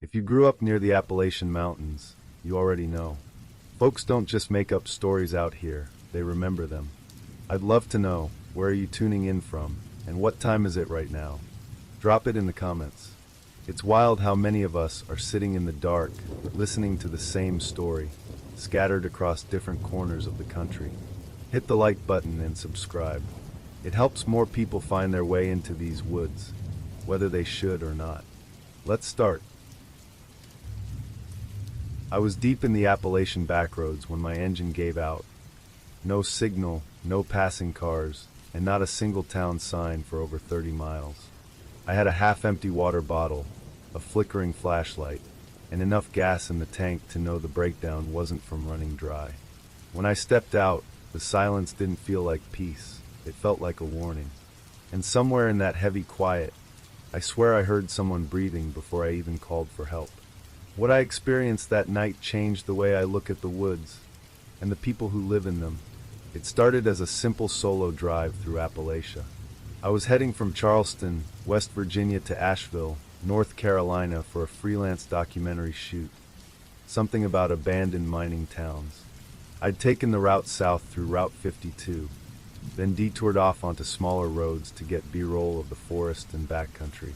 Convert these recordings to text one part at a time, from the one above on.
If you grew up near the Appalachian Mountains, you already know. Folks don't just make up stories out here, they remember them. I'd love to know, where are you tuning in from, and what time is it right now? Drop it in the comments. It's wild how many of us are sitting in the dark, listening to the same story, scattered across different corners of the country. Hit the like button and subscribe. It helps more people find their way into these woods, whether they should or not. Let's start. I was deep in the Appalachian backroads when my engine gave out. No signal, no passing cars, and not a single town sign for over 30 miles. I had a half-empty water bottle, a flickering flashlight, and enough gas in the tank to know the breakdown wasn't from running dry. When I stepped out, the silence didn't feel like peace. It felt like a warning. And somewhere in that heavy quiet, I swear I heard someone breathing before I even called for help. What I experienced that night changed the way I look at the woods and the people who live in them. It started as a simple solo drive through Appalachia. I was heading from Charleston, West Virginia to Asheville, North Carolina for a freelance documentary shoot. Something about abandoned mining towns. I'd taken the route south through Route 52, then detoured off onto smaller roads to get B-roll of the forest and backcountry.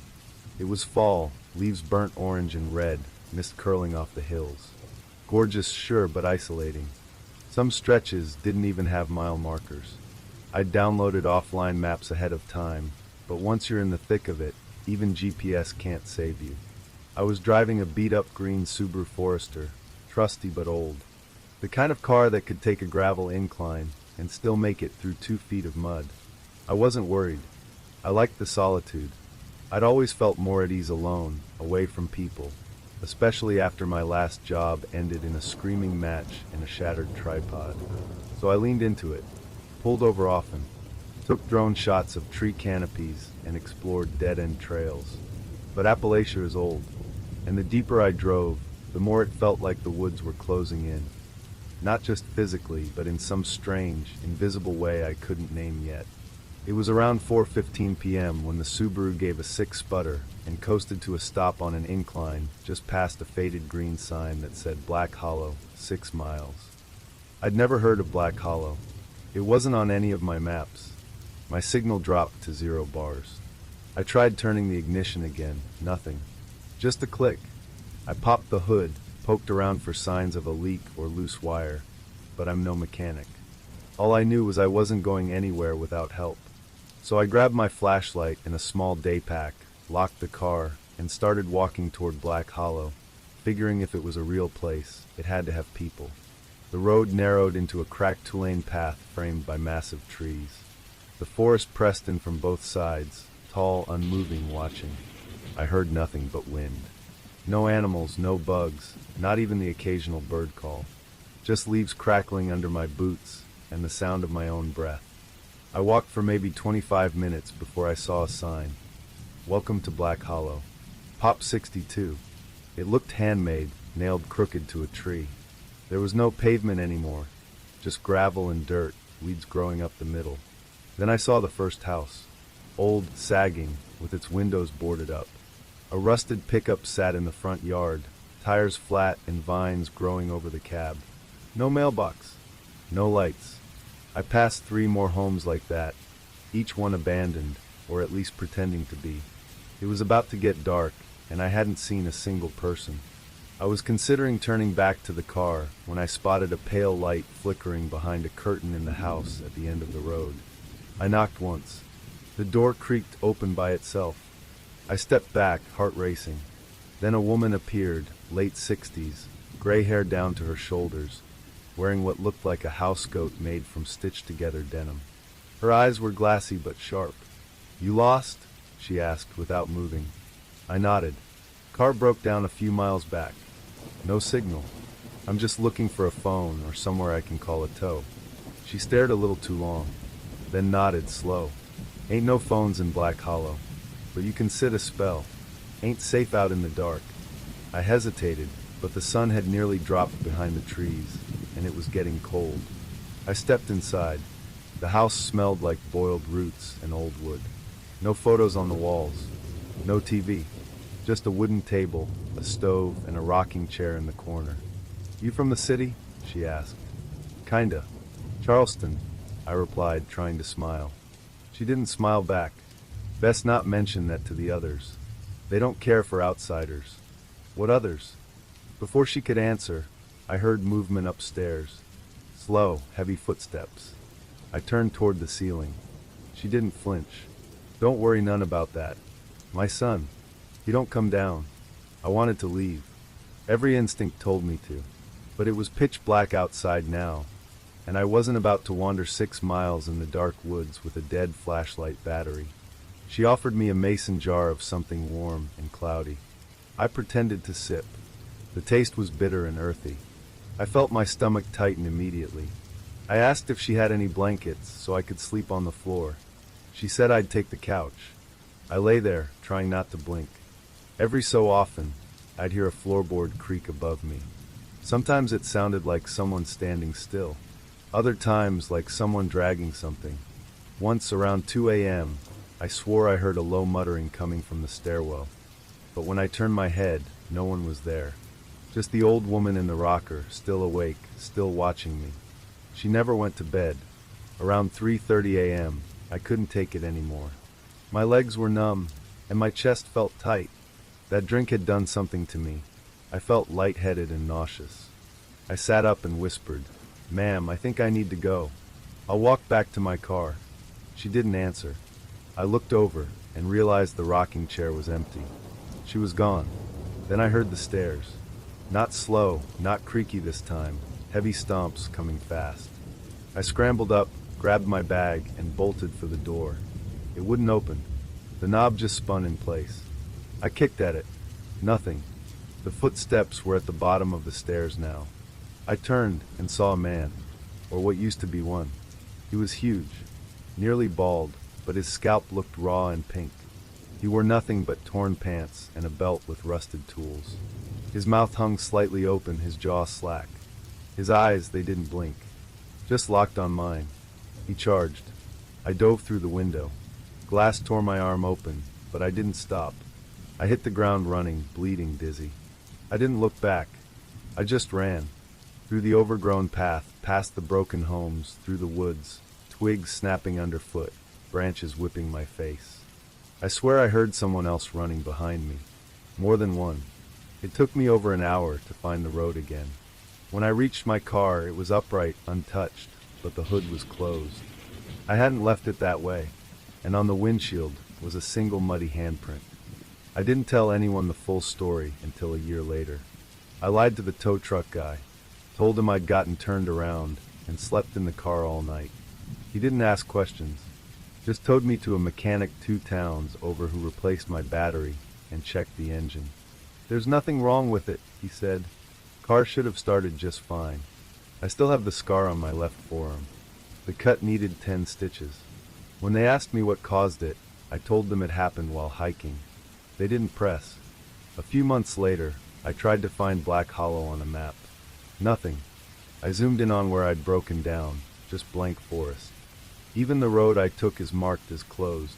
It was fall, leaves burnt orange and red, mist curling off the hills. Gorgeous, sure, but isolating. Some stretches didn't even have mile markers. I'd downloaded offline maps ahead of time, but once you're in the thick of it, even GPS can't save you. I was driving a beat-up green Subaru Forester, trusty but old. The kind of car that could take a gravel incline and still make it through 2 feet of mud. I wasn't worried. I liked the solitude. I'd always felt more at ease alone, away from people, especially after my last job ended in a screaming match and a shattered tripod. So I leaned into it, pulled over often, took drone shots of tree canopies and explored dead-end trails. But Appalachia is old, and the deeper I drove, the more it felt like the woods were closing in. Not just physically, but in some strange, invisible way I couldn't name yet. It was around 4:15 p.m. when the Subaru gave a sick sputter and coasted to a stop on an incline just past a faded green sign that said Black Hollow, 6 miles. I'd never heard of Black Hollow. It wasn't on any of my maps. My signal dropped to 0 bars. I tried turning the ignition again, nothing. Just a click. I popped the hood, poked around for signs of a leak or loose wire, but I'm no mechanic. All I knew was I wasn't going anywhere without help. So I grabbed my flashlight and a small day pack, locked the car, and started walking toward Black Hollow, figuring if it was a real place, it had to have people. The road narrowed into a cracked two-lane path framed by massive trees. The forest pressed in from both sides, tall, unmoving, watching. I heard nothing but wind. No animals, no bugs, not even the occasional bird call. Just leaves crackling under my boots and the sound of my own breath. I walked for maybe 25 minutes before I saw a sign. Welcome to Black Hollow. Pop 62. It looked handmade, nailed crooked to a tree. There was no pavement anymore, just gravel and dirt, weeds growing up the middle. Then I saw the first house. Old, sagging, with its windows boarded up. A rusted pickup sat in the front yard, tires flat and vines growing over the cab. No mailbox. No lights. I passed 3 more homes like that, each one abandoned, or at least pretending to be. It was about to get dark, and I hadn't seen a single person. I was considering turning back to the car when I spotted a pale light flickering behind a curtain in the house at the end of the road. I knocked once. The door creaked open by itself. I stepped back, heart racing. Then a woman appeared, late 60s, gray hair down to her shoulders, wearing what looked like a housecoat made from stitched-together denim. Her eyes were glassy but sharp. "You lost?" she asked without moving. I nodded. Car broke down a few miles back. No signal. I'm just looking for a phone or somewhere I can call a tow. She stared a little too long, then nodded slow. Ain't no phones in Black Hollow, but you can sit a spell. Ain't safe out in the dark. I hesitated, but the sun had nearly dropped behind the trees, and it was getting cold. I stepped inside. The house smelled like boiled roots and old wood. No photos on the walls. No TV. Just a wooden table, a stove, and a rocking chair in the corner. "You from the city?" she asked. "Kinda. Charleston," I replied, trying to smile. She didn't smile back. "Best not mention that to the others. They don't care for outsiders." "What others?" Before she could answer, I heard movement upstairs. Slow, heavy footsteps. I turned toward the ceiling. She didn't flinch. "Don't worry none about that. My son. He don't come down." I wanted to leave. Every instinct told me to. But it was pitch black outside now, and I wasn't about to wander 6 miles in the dark woods with a dead flashlight battery. She offered me a mason jar of something warm and cloudy. I pretended to sip. The taste was bitter and earthy. I felt my stomach tighten immediately. I asked if she had any blankets so I could sleep on the floor. She said I'd take the couch. I lay there, trying not to blink. Every so often, I'd hear a floorboard creak above me. Sometimes it sounded like someone standing still. Other times like someone dragging something. Once around 2 a.m., I swore I heard a low muttering coming from the stairwell. But when I turned my head, no one was there. Just the old woman in the rocker, still awake, still watching me. She never went to bed. Around 3:30 a.m., I couldn't take it anymore. My legs were numb, and my chest felt tight. That drink had done something to me. I felt lightheaded and nauseous. I sat up and whispered, "Ma'am, I think I need to go. I'll walk back to my car." She didn't answer. I looked over and realized the rocking chair was empty. She was gone. Then I heard the stairs. Not slow, not creaky this time, heavy stomps coming fast. I scrambled up, grabbed my bag, and bolted for the door. It wouldn't open. The knob just spun in place. I kicked at it. Nothing. The footsteps were at the bottom of the stairs now. I turned and saw a man, or what used to be one. He was huge, nearly bald, but his scalp looked raw and pink. He wore nothing but torn pants and a belt with rusted tools. His mouth hung slightly open, his jaw slack. His eyes, they didn't blink, just locked on mine. He charged. I dove through the window. Glass tore my arm open, but I didn't stop. I hit the ground running, bleeding, dizzy. I didn't look back. I just ran. Through the overgrown path, past the broken homes, through the woods, twigs snapping underfoot, branches whipping my face. I swear I heard someone else running behind me. More than one. It took me over an hour to find the road again. When I reached my car, it was upright, untouched, but the hood was closed. I hadn't left it that way, and on the windshield was a single muddy handprint. I didn't tell anyone the full story until a year later. I lied to the tow truck guy, told him I'd gotten turned around, and slept in the car all night. He didn't ask questions, just towed me to a mechanic 2 towns over who replaced my battery and checked the engine. "There's nothing wrong with it," he said. "Car should have started just fine." I still have the scar on my left forearm. The cut needed 10 stitches. When they asked me what caused it, I told them it happened while hiking. They didn't press. A few months later, I tried to find Black Hollow on a map. Nothing. I zoomed in on where I'd broken down, just blank forest. Even the road I took is marked as closed.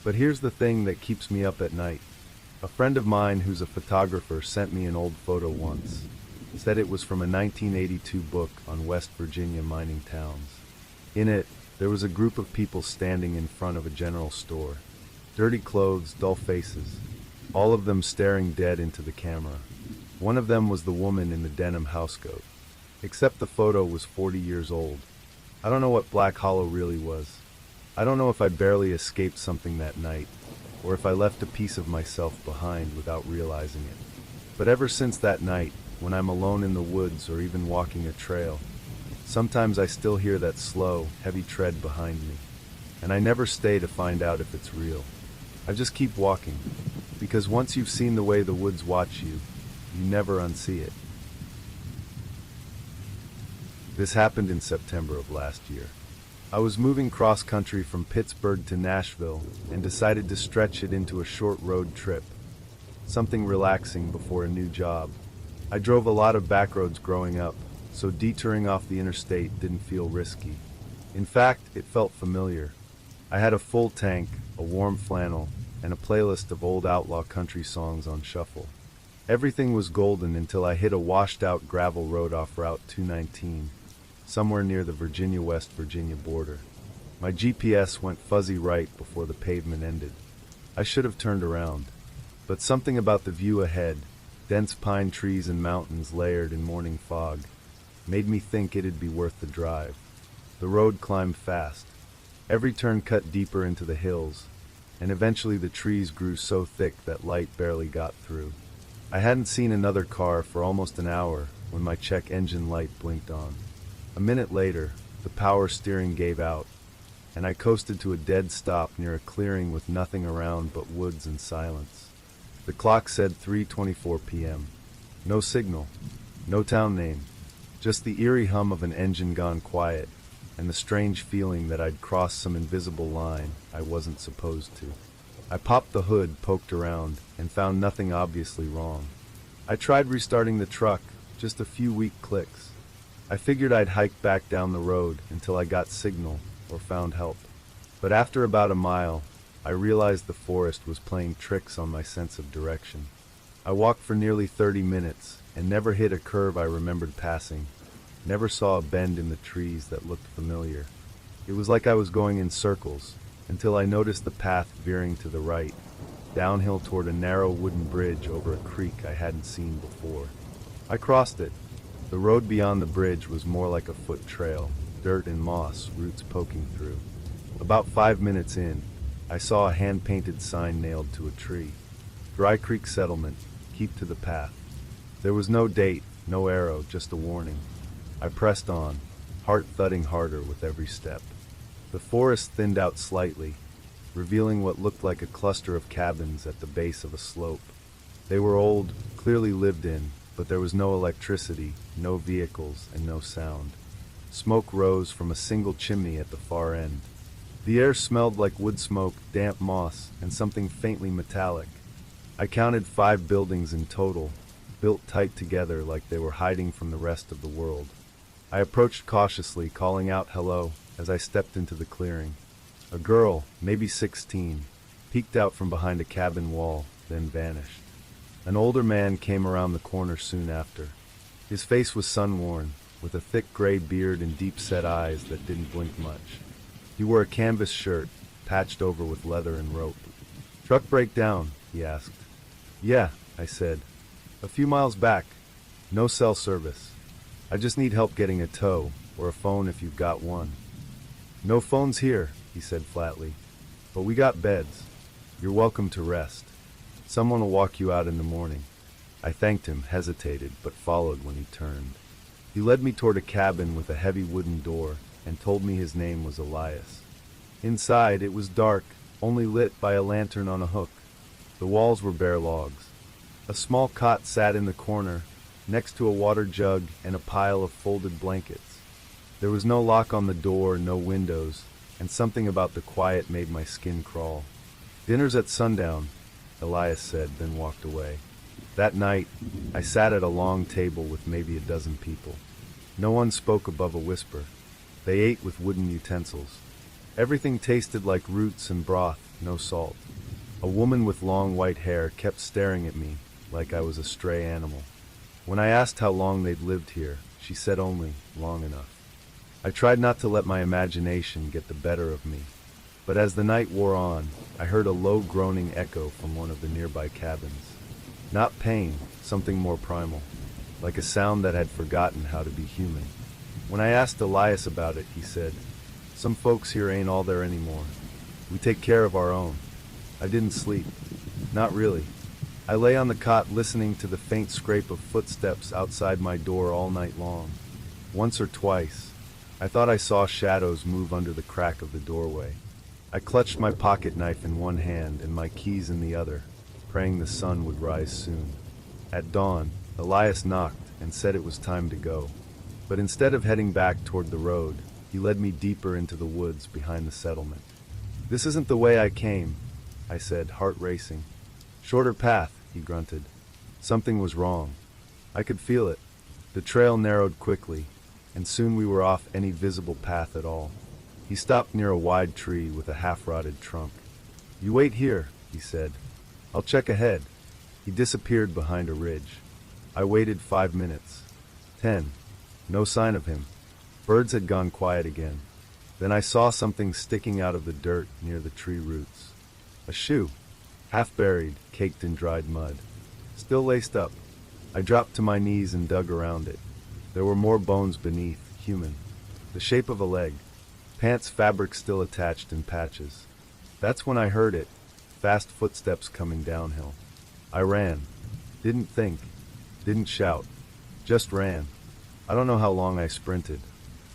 But here's the thing that keeps me up at night. A friend of mine who's a photographer sent me an old photo once. Said it was from a 1982 book on West Virginia mining towns. In it, there was a group of people standing in front of a general store. Dirty clothes, dull faces, all of them staring dead into the camera. One of them was the woman in the denim housecoat. Except the photo was 40 years old. I don't know what Black Hollow really was. I don't know if I barely escaped something that night, or if I left a piece of myself behind without realizing it. But ever since that night, when I'm alone in the woods or even walking a trail, sometimes I still hear that slow, heavy tread behind me, and I never stay to find out if it's real. I just keep walking, because once you've seen the way the woods watch you, you never unsee it. This happened in September of last year. I was moving cross-country from Pittsburgh to Nashville and decided to stretch it into a short road trip, something relaxing before a new job. I drove a lot of back roads growing up, so detouring off the interstate didn't feel risky. In fact, it felt familiar. I had a full tank, a warm flannel, and a playlist of old outlaw country songs on shuffle. Everything was golden until I hit a washed-out gravel road off Route 219, somewhere near the Virginia-West Virginia border. My GPS went fuzzy right before the pavement ended. I should have turned around, but something about the view ahead, dense pine trees and mountains layered in morning fog, made me think it'd be worth the drive. The road climbed fast. Every turn cut deeper into the hills, and eventually the trees grew so thick that light barely got through. I hadn't seen another car for almost an hour when my check engine light blinked on. A minute later, the power steering gave out, and I coasted to a dead stop near a clearing with nothing around but woods and silence. The clock said 3:24 p.m. No signal, no town name, just the eerie hum of an engine gone quiet, and the strange feeling that I'd crossed some invisible line I wasn't supposed to. I popped the hood, poked around, and found nothing obviously wrong. I tried restarting the truck, just a few weak clicks. I figured I'd hike back down the road until I got signal or found help. But after about a mile, I realized the forest was playing tricks on my sense of direction. I walked for nearly 30 minutes and never hit a curve I remembered passing, never saw a bend in the trees that looked familiar. It was like I was going in circles, until I noticed the path veering to the right, downhill toward a narrow wooden bridge over a creek I hadn't seen before. I crossed it. The road beyond the bridge was more like a foot trail, dirt and moss, roots poking through. About 5 minutes in, I saw a hand-painted sign nailed to a tree. Dry Creek Settlement, keep to the path. There was no date, no arrow, just a warning. I pressed on, heart thudding harder with every step. The forest thinned out slightly, revealing what looked like a cluster of cabins at the base of a slope. They were old, clearly lived in, but there was no electricity, no vehicles, and no sound. Smoke rose from a single chimney at the far end. The air smelled like wood smoke, damp moss, and something faintly metallic. I counted 5 buildings in total, built tight together like they were hiding from the rest of the world. I approached cautiously, calling out hello, as I stepped into the clearing. A girl, maybe 16, peeked out from behind a cabin wall, then vanished. An older man came around the corner soon after. His face was sun-worn, with a thick gray beard and deep-set eyes that didn't blink much. He wore a canvas shirt, patched over with leather and rope. "Truck break down?" he asked. "Yeah," I said. "A few miles back. No cell service. I just need help getting a tow, or a phone if you've got one." "No phones here," he said flatly. "But we got beds. You're welcome to rest. Someone will walk you out in the morning." I thanked him, hesitated, but followed when he turned. He led me toward a cabin with a heavy wooden door and told me his name was Elias. Inside, it was dark, only lit by a lantern on a hook. The walls were bare logs. A small cot sat in the corner, next to a water jug and a pile of folded blankets. There was no lock on the door, no windows, and something about the quiet made my skin crawl. "Dinner's at sundown," Elias said, then walked away. That night, I sat at a long table with maybe a dozen people. No one spoke above a whisper. They ate with wooden utensils. Everything tasted like roots and broth, no salt. A woman with long white hair kept staring at me like I was a stray animal. When I asked how long they'd lived here, she said only, "long enough." I tried not to let my imagination get the better of me, but as the night wore on, I heard a low groaning echo from one of the nearby cabins. Not pain, something more primal, like a sound that had forgotten how to be human. When I asked Elias about it, he said, "Some folks here ain't all there anymore. We take care of our own." I didn't sleep. Not really. I lay on the cot listening to the faint scrape of footsteps outside my door all night long. Once or twice, I thought I saw shadows move under the crack of the doorway. I clutched my pocket knife in one hand and my keys in the other, praying the sun would rise soon. At dawn, Elias knocked and said it was time to go. But instead of heading back toward the road, he led me deeper into the woods behind the settlement. "This isn't the way I came," I said, heart racing. "Shorter path," he grunted. Something was wrong. I could feel it. The trail narrowed quickly, and soon we were off any visible path at all. He stopped near a wide tree with a half-rotted trunk. "You wait here," he said. "I'll check ahead." He disappeared behind a ridge. I waited 5 minutes. 10. No sign of him. Birds had gone quiet again. Then I saw something sticking out of the dirt near the tree roots. A shoe, half buried, caked in dried mud. Still laced up. I dropped to my knees and dug around it. There were more bones beneath, human. The shape of a leg. Pants fabric still attached in patches. That's when I heard it. Fast footsteps coming downhill. I ran. Didn't think. Didn't shout. Just ran. I don't know how long I sprinted.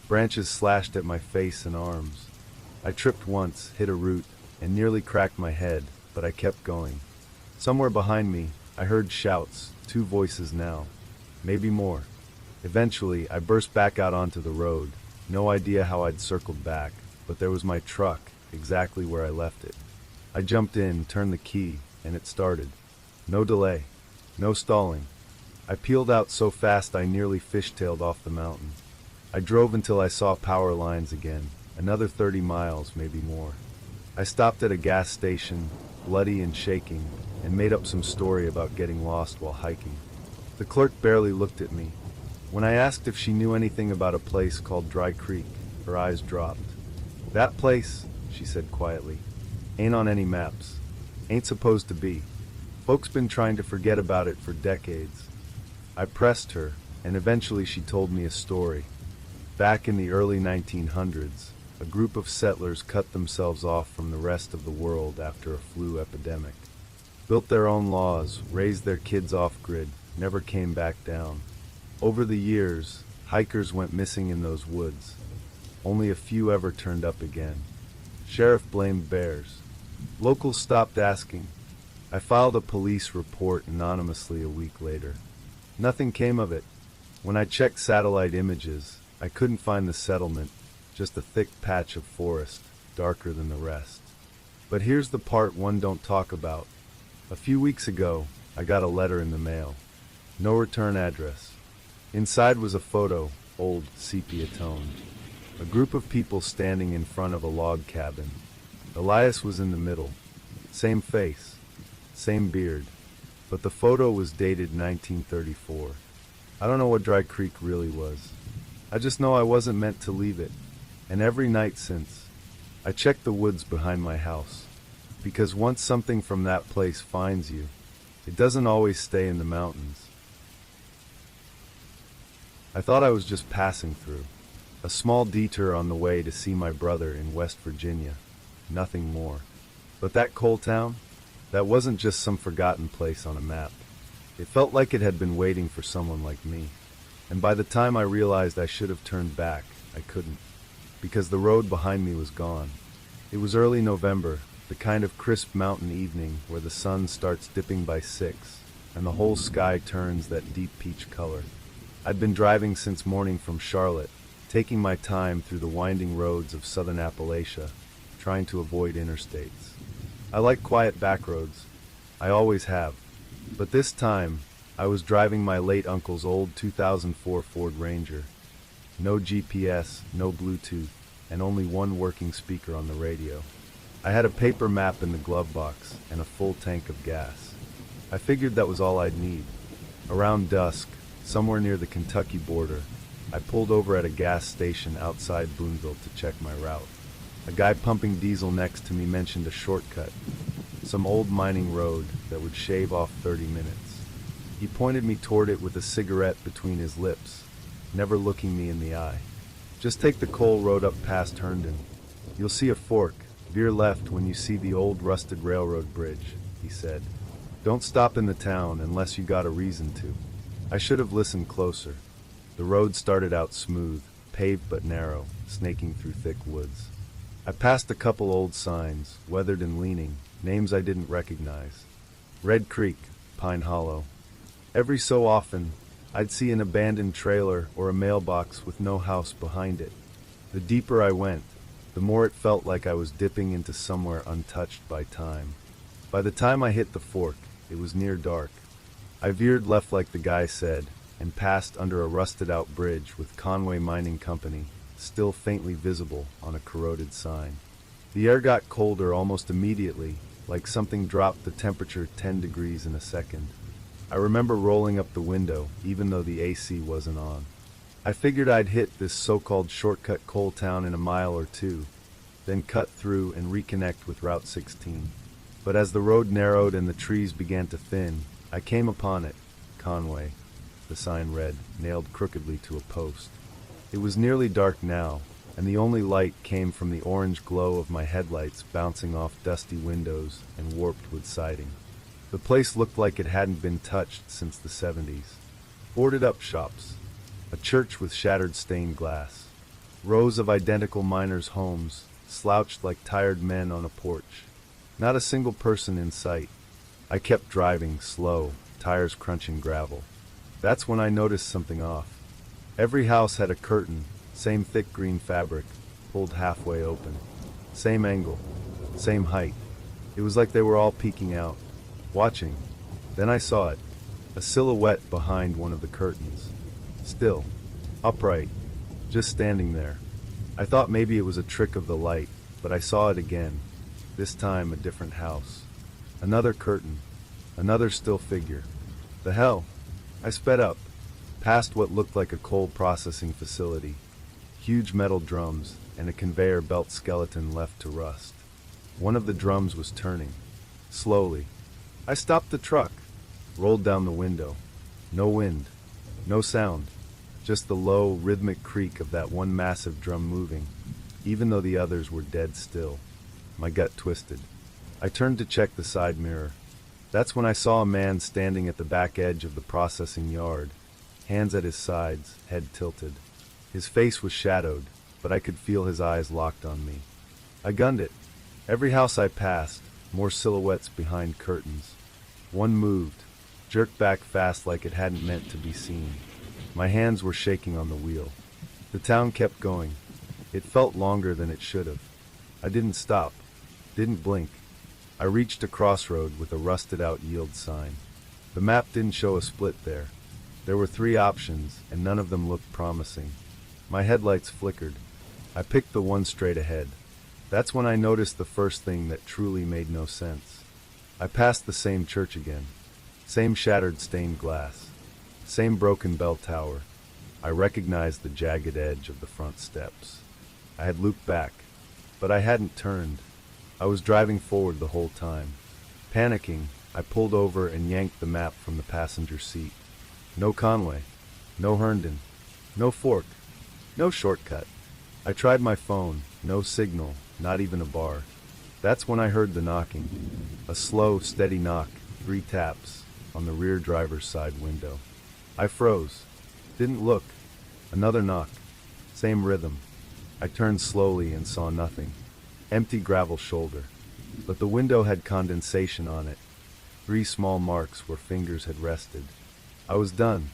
Branches slashed at my face and arms. I tripped once, hit a root, and nearly cracked my head, but I kept going. Somewhere behind me, I heard shouts, 2 voices now. Maybe more. Eventually, I burst back out onto the road. No idea how I'd circled back, but there was my truck, exactly where I left it. I jumped in, turned the key, and it started. No delay. No stalling. I peeled out so fast I nearly fishtailed off the mountain. I drove until I saw power lines again, another 30 miles, maybe more. I stopped at a gas station, bloody and shaking, and made up some story about getting lost while hiking. The clerk barely looked at me. When I asked if she knew anything about a place called Dry Creek, her eyes dropped. "That place," she said quietly, "ain't on any maps. Ain't supposed to be. Folks been trying to forget about it for decades." I pressed her, and eventually she told me a story. Back in the early 1900s, a group of settlers cut themselves off from the rest of the world after a flu epidemic. Built their own laws, raised their kids off-grid, never came back down. Over the years, hikers went missing in those woods. Only a few ever turned up again. Sheriff blamed bears. Locals stopped asking. I filed a police report anonymously a week later. Nothing came of it. When I checked satellite images, I couldn't find the settlement, just a thick patch of forest, darker than the rest. But here's the part one don't talk about. A few weeks ago, I got a letter in the mail. No return address. Inside was a photo, old, sepia-toned. A group of people standing in front of a log cabin. Elias was in the middle. Same face, same beard. But the photo was dated 1934. I don't know what Dry Creek really was. I just know I wasn't meant to leave it. And every night since, I checked the woods behind my house. Because once something from that place finds you, it doesn't always stay in the mountains. I thought I was just passing through. A small detour on the way to see my brother in West Virginia. Nothing more. But that coal town? That wasn't just some forgotten place on a map. It felt like it had been waiting for someone like me. And by the time I realized I should have turned back, I couldn't. Because the road behind me was gone. It was early November, the kind of crisp mountain evening where the sun starts dipping by 6, and the whole sky turns that deep peach color. I'd been driving since morning from Charlotte, taking my time through the winding roads of southern Appalachia, trying to avoid interstates. I like quiet back roads. I always have. But this time, I was driving my late uncle's old 2004 Ford Ranger. No GPS, no Bluetooth, and only one working speaker on the radio. I had a paper map in the glove box and a full tank of gas. I figured that was all I'd need. Around dusk, somewhere near the Kentucky border, I pulled over at a gas station outside Boonville to check my route. A guy pumping diesel next to me mentioned a shortcut, some old mining road that would shave off 30 minutes. He pointed me toward it with a cigarette between his lips, never looking me in the eye. "Just take the coal road up past Herndon. You'll see a fork. Veer left when you see the old rusted railroad bridge," he said. "Don't stop in the town unless you got a reason to." I should have listened closer. The road started out smooth, paved but narrow, snaking through thick woods. I passed a couple old signs, weathered and leaning, names I didn't recognize. Red Creek, Pine Hollow. Every so often, I'd see an abandoned trailer or a mailbox with no house behind it. The deeper I went, the more it felt like I was dipping into somewhere untouched by time. By the time I hit the fork, it was near dark. I veered left like the guy said, and passed under a rusted-out bridge with Conway Mining Company, still faintly visible on a corroded sign. The air got colder almost immediately, like something dropped the temperature 10 degrees in a second. I remember rolling up the window, even though the AC wasn't on. I figured I'd hit this so-called shortcut coal town in a mile or two, then cut through and reconnect with Route 16. But as the road narrowed and the trees began to thin, I came upon it. Conway, the sign read, nailed crookedly to a post. It was nearly dark now, and the only light came from the orange glow of my headlights bouncing off dusty windows and warped wood siding. The place looked like it hadn't been touched since the 70s. Boarded-up shops, a church with shattered stained glass, rows of identical miners' homes, slouched like tired men on a porch. Not a single person in sight. I kept driving, slow, tires crunching gravel. That's when I noticed something off. Every house had a curtain, same thick green fabric, pulled halfway open. Same angle, same height. It was like they were all peeking out, watching. Then I saw it, a silhouette behind one of the curtains. Still, upright, just standing there. I thought maybe it was a trick of the light, but I saw it again. This time a different house. Another curtain, another still figure. The hell? I sped up, past what looked like a coal processing facility. Huge metal drums and a conveyor belt skeleton left to rust. One of the drums was turning. Slowly. I stopped the truck, rolled down the window. No wind, no sound, just the low, rhythmic creak of that one massive drum moving, even though the others were dead still. My gut twisted. I turned to check the side mirror. That's when I saw a man standing at the back edge of the processing yard, hands at his sides, head tilted. His face was shadowed, but I could feel his eyes locked on me. I gunned it. Every house I passed, more silhouettes behind curtains. One moved, jerked back fast like it hadn't meant to be seen. My hands were shaking on the wheel. The town kept going. It felt longer than it should have. I didn't stop, didn't blink. I reached a crossroad with a rusted-out yield sign. The map didn't show a split there. There were 3 options, and none of them looked promising. My headlights flickered. I picked the one straight ahead. That's when I noticed the first thing that truly made no sense. I passed the same church again. Same shattered stained glass. Same broken bell tower. I recognized the jagged edge of the front steps. I had looped back, but I hadn't turned. I was driving forward the whole time. Panicking, I pulled over and yanked the map from the passenger seat. No Conway, no Herndon, no fork, no shortcut. I tried my phone, no signal, not even a bar. That's when I heard the knocking. A slow, steady knock, 3 taps, on the rear driver's side window. I froze. Didn't look. Another knock. Same rhythm. I turned slowly and saw nothing. Empty gravel shoulder. But the window had condensation on it. 3 small marks where fingers had rested. I was done.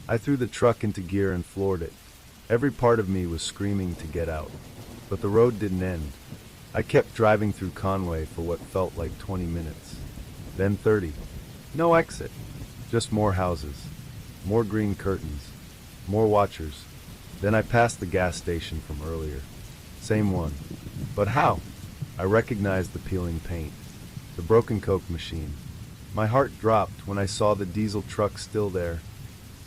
I threw the truck into gear and floored it. Every part of me was screaming to get out. But the road didn't end. I kept driving through Conway for what felt like 20 minutes. Then 30. No exit. Just more houses. More green curtains. More watchers. Then I passed the gas station from earlier. Same one. But how? I recognized the peeling paint. The broken Coke machine. My heart dropped when I saw the diesel truck still there,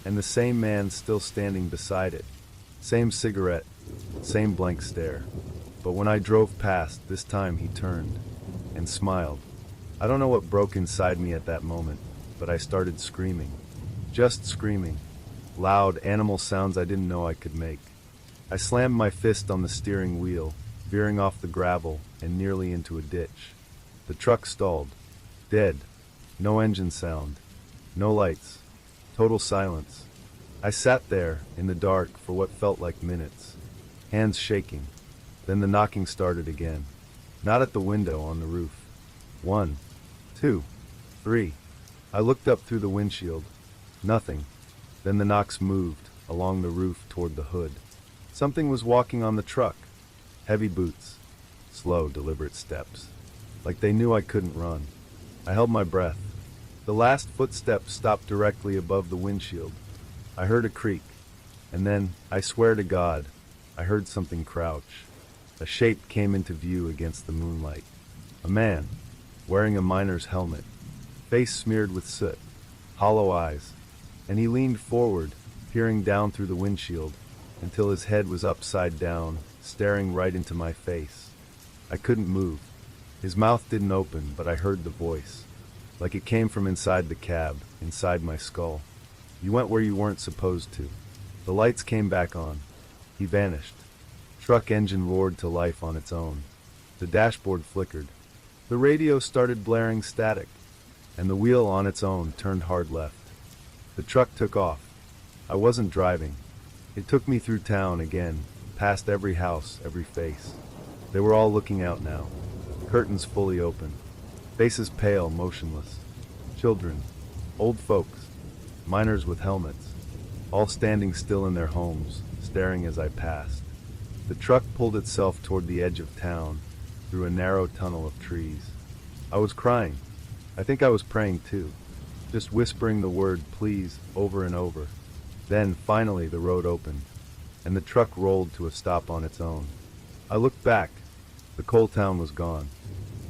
and the same man still standing beside it. Same cigarette, same blank stare. But when I drove past, this time he turned and smiled. I don't know what broke inside me at that moment, but I started screaming. Just screaming. Loud, animal sounds I didn't know I could make. I slammed my fist on the steering wheel, veering off the gravel and nearly into a ditch. The truck stalled. Dead. No engine sound. No lights. Total silence. I sat there, in the dark, for what felt like minutes. Hands shaking. Then the knocking started again. Not at the window, on the roof. 1, 2, 3. I looked up through the windshield. Nothing. Then the knocks moved, along the roof toward the hood. Something was walking on the truck. Heavy boots. Slow, deliberate steps. Like they knew I couldn't run. I held my breath. The last footstep stopped directly above the windshield. I heard a creak. And then, I swear to God, I heard something crouch. A shape came into view against the moonlight. A man. wearing a miner's helmet, face smeared with soot, hollow eyes, and he leaned forward, peering down through the windshield, until his head was upside down, staring right into my face. I couldn't move. His mouth didn't open, but I heard the voice, like it came from inside the cab, inside my skull. "You went where you weren't supposed to." The lights came back on. He vanished. Truck engine roared to life on its own. The dashboard flickered. The radio started blaring static, and the wheel on its own turned hard left. The truck took off. I wasn't driving. It took me through town again, past every house, every face. They were all looking out now, curtains fully open, faces pale, motionless. Children, old folks, miners with helmets, all standing still in their homes, staring as I passed. The truck pulled itself toward the edge of town, through a narrow tunnel of trees. I was crying. I think I was praying too, just whispering the word please over and over. Then, finally, the road opened, and the truck rolled to a stop on its own. I looked back. The coal town was gone.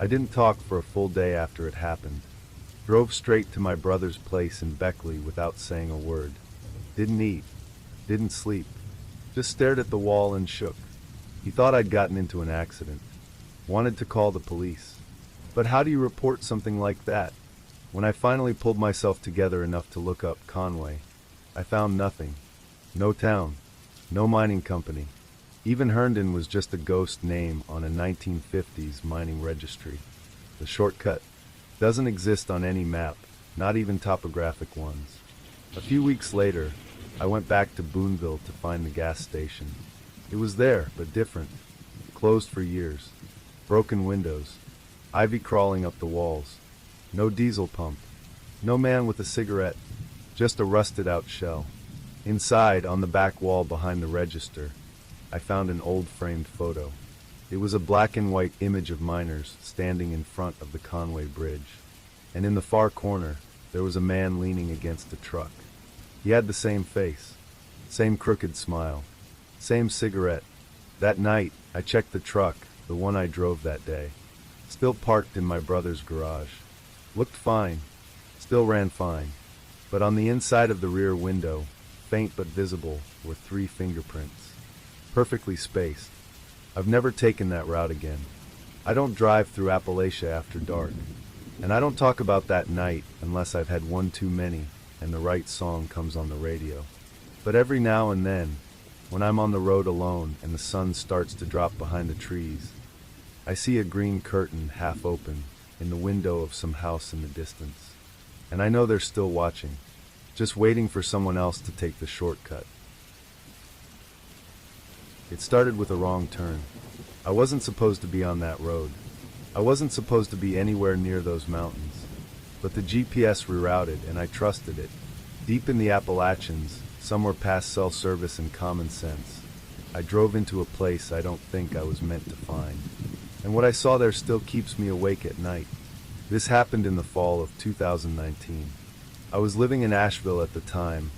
I didn't talk for a full day after it happened. Drove straight to my brother's place in Beckley without saying a word. Didn't eat. Didn't sleep. Just stared at the wall and shook. He thought I'd gotten into an accident. Wanted to call the police. But how do you report something like that? When I finally pulled myself together enough to look up Conway, I found nothing. No town. No mining company. Even Herndon was just a ghost name on a 1950s mining registry. The shortcut doesn't exist on any map, not even topographic ones. A few weeks later, I went back to Boonville to find the gas station. It was there, but different. Closed for years. Broken windows. Ivy crawling up the walls. No diesel pump. No man with a cigarette. Just a rusted-out shell. Inside, on the back wall behind the register, I found an old framed photo. It was a black and white image of miners standing in front of the Conway Bridge. And in the far corner, there was a man leaning against a truck. He had the same face, same crooked smile, same cigarette. That night, I checked the truck, the one I drove that day. Still parked in my brother's garage. Looked fine, still ran fine. But on the inside of the rear window, faint but visible, were 3 fingerprints. Perfectly spaced. I've never taken that route again. I don't drive through Appalachia after dark. And I don't talk about that night unless I've had one too many and the right song comes on the radio. But every now and then, when I'm on the road alone and the sun starts to drop behind the trees, I see a green curtain half open in the window of some house in the distance. And I know they're still watching, just waiting for someone else to take the shortcut. It started with a wrong turn. I wasn't supposed to be on that road. I wasn't supposed to be anywhere near those mountains. But the GPS rerouted and I trusted it. Deep in the Appalachians, somewhere past cell service and common sense, I drove into a place I don't think I was meant to find. And what I saw there still keeps me awake at night. This happened in the fall of 2019. I was living in Asheville at the time,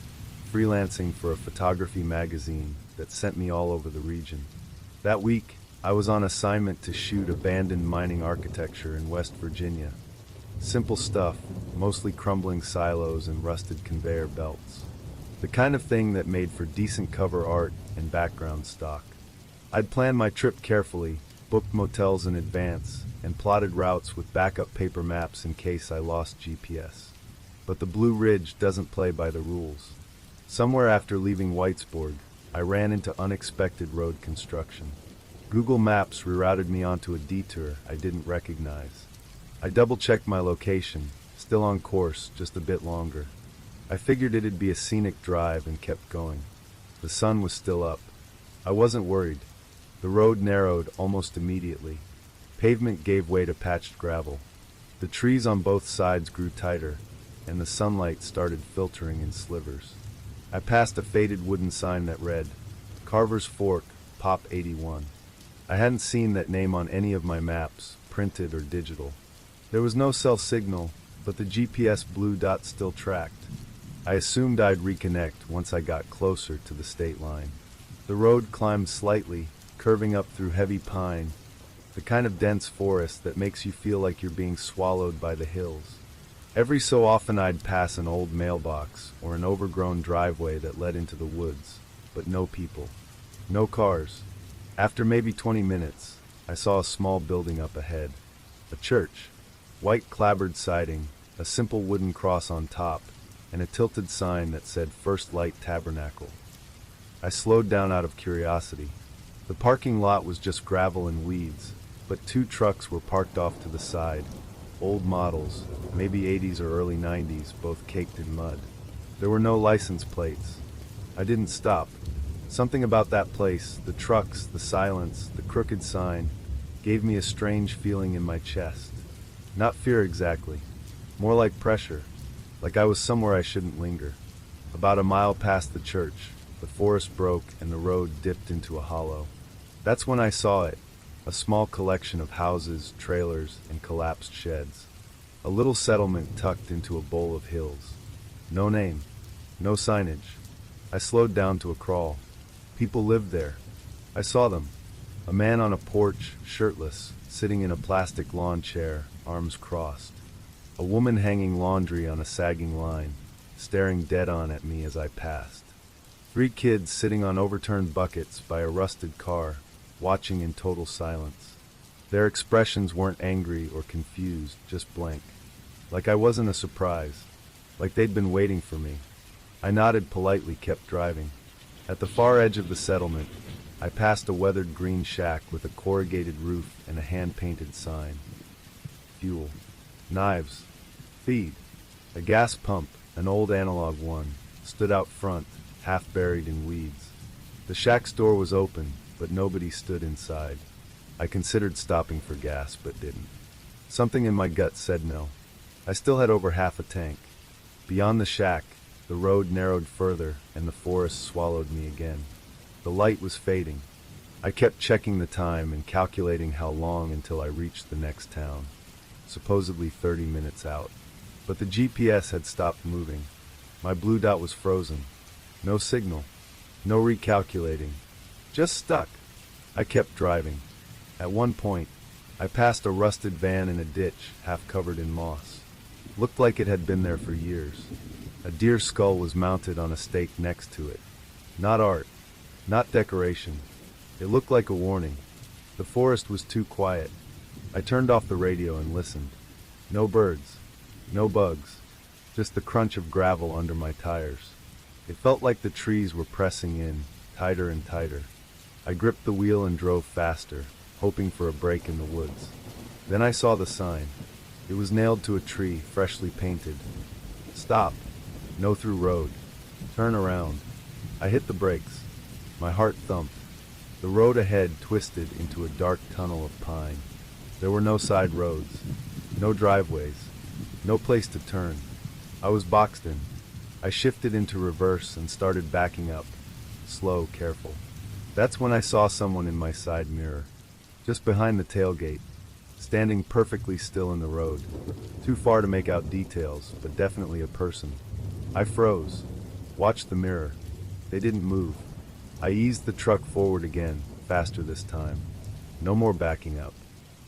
freelancing for a photography magazine that sent me all over the region. That week, I was on assignment to shoot abandoned mining architecture in West Virginia. Simple stuff, mostly crumbling silos and rusted conveyor belts. The kind of thing that made for decent cover art and background stock. I'd planned my trip carefully, booked motels in advance, and plotted routes with backup paper maps in case I lost GPS. But the Blue Ridge doesn't play by the rules. Somewhere after leaving Whitesburg, I ran into unexpected road construction. Google Maps rerouted me onto a detour I didn't recognize. I double-checked my location, still on course, just a bit longer. I figured it'd be a scenic drive and kept going. The sun was still up. I wasn't worried. The road narrowed almost immediately. Pavement gave way to patched gravel. The trees on both sides grew tighter, and the sunlight started filtering in slivers. I passed a faded wooden sign that read, Carver's Fork, Pop 81. I hadn't seen that name on any of my maps, printed or digital. There was no cell signal, but the GPS blue dot still tracked. I assumed I'd reconnect once I got closer to the state line. The road climbed slightly, curving up through heavy pine, the kind of dense forest that makes you feel like you're being swallowed by the hills. Every so often I'd pass an old mailbox or an overgrown driveway that led into the woods, but no people, no cars. After maybe 20 minutes, I saw a small building up ahead. A church, white clapboard siding, a simple wooden cross on top, and a tilted sign that said First Light Tabernacle. I slowed down out of curiosity. The parking lot was just gravel and weeds, but 2 trucks were parked off to the side. Old models, maybe 80s or early 90s, both caked in mud. There were no license plates. I didn't stop. Something about that place, the trucks, the silence, the crooked sign, gave me a strange feeling in my chest. Not fear exactly, more like pressure, like I was somewhere I shouldn't linger. About a mile past the church, the forest broke and the road dipped into a hollow. That's when I saw it. A small collection of houses, trailers, and collapsed sheds. A little settlement tucked into a bowl of hills. No name, no signage. I slowed down to a crawl. People lived there. I saw them. A man on a porch, shirtless, sitting in a plastic lawn chair, arms crossed. A woman hanging laundry on a sagging line, staring dead-on at me as I passed. 3 kids sitting on overturned buckets by a rusted car, watching in total silence. Their expressions weren't angry or confused, just blank. Like I wasn't a surprise. Like they'd been waiting for me. I nodded politely, kept driving. At the far edge of the settlement, I passed a weathered green shack with a corrugated roof and a hand-painted sign. Fuel. Knives. Feed. A gas pump, an old analog one, stood out front, half buried in weeds. The shack's door was open, but nobody stood inside. I considered stopping for gas, but didn't. Something in my gut said no. I still had over half a tank. Beyond the shack, the road narrowed further, and the forest swallowed me again. The light was fading. I kept checking the time and calculating how long until I reached the next town, supposedly 30 minutes out. But the GPS had stopped moving. My blue dot was frozen. No signal. No recalculating. Just stuck. I kept driving. At one point, I passed a rusted van in a ditch, half covered in moss. Looked like it had been there for years. A deer skull was mounted on a stake next to it. Not art. Not decoration. It looked like a warning. The forest was too quiet. I turned off the radio and listened. No birds. No bugs. Just the crunch of gravel under my tires. It felt like the trees were pressing in, tighter and tighter. I gripped the wheel and drove faster, hoping for a break in the woods. Then I saw the sign. It was nailed to a tree, freshly painted. Stop. No through road. Turn around. I hit the brakes. My heart thumped. The road ahead twisted into a dark tunnel of pine. There were no side roads, no driveways, no place to turn. I was boxed in. I shifted into reverse and started backing up, slow, careful. That's when I saw someone in my side mirror, just behind the tailgate, standing perfectly still in the road. Too far to make out details, but definitely a person. I froze, watched the mirror. They didn't move. I eased the truck forward again, faster this time. No more backing up.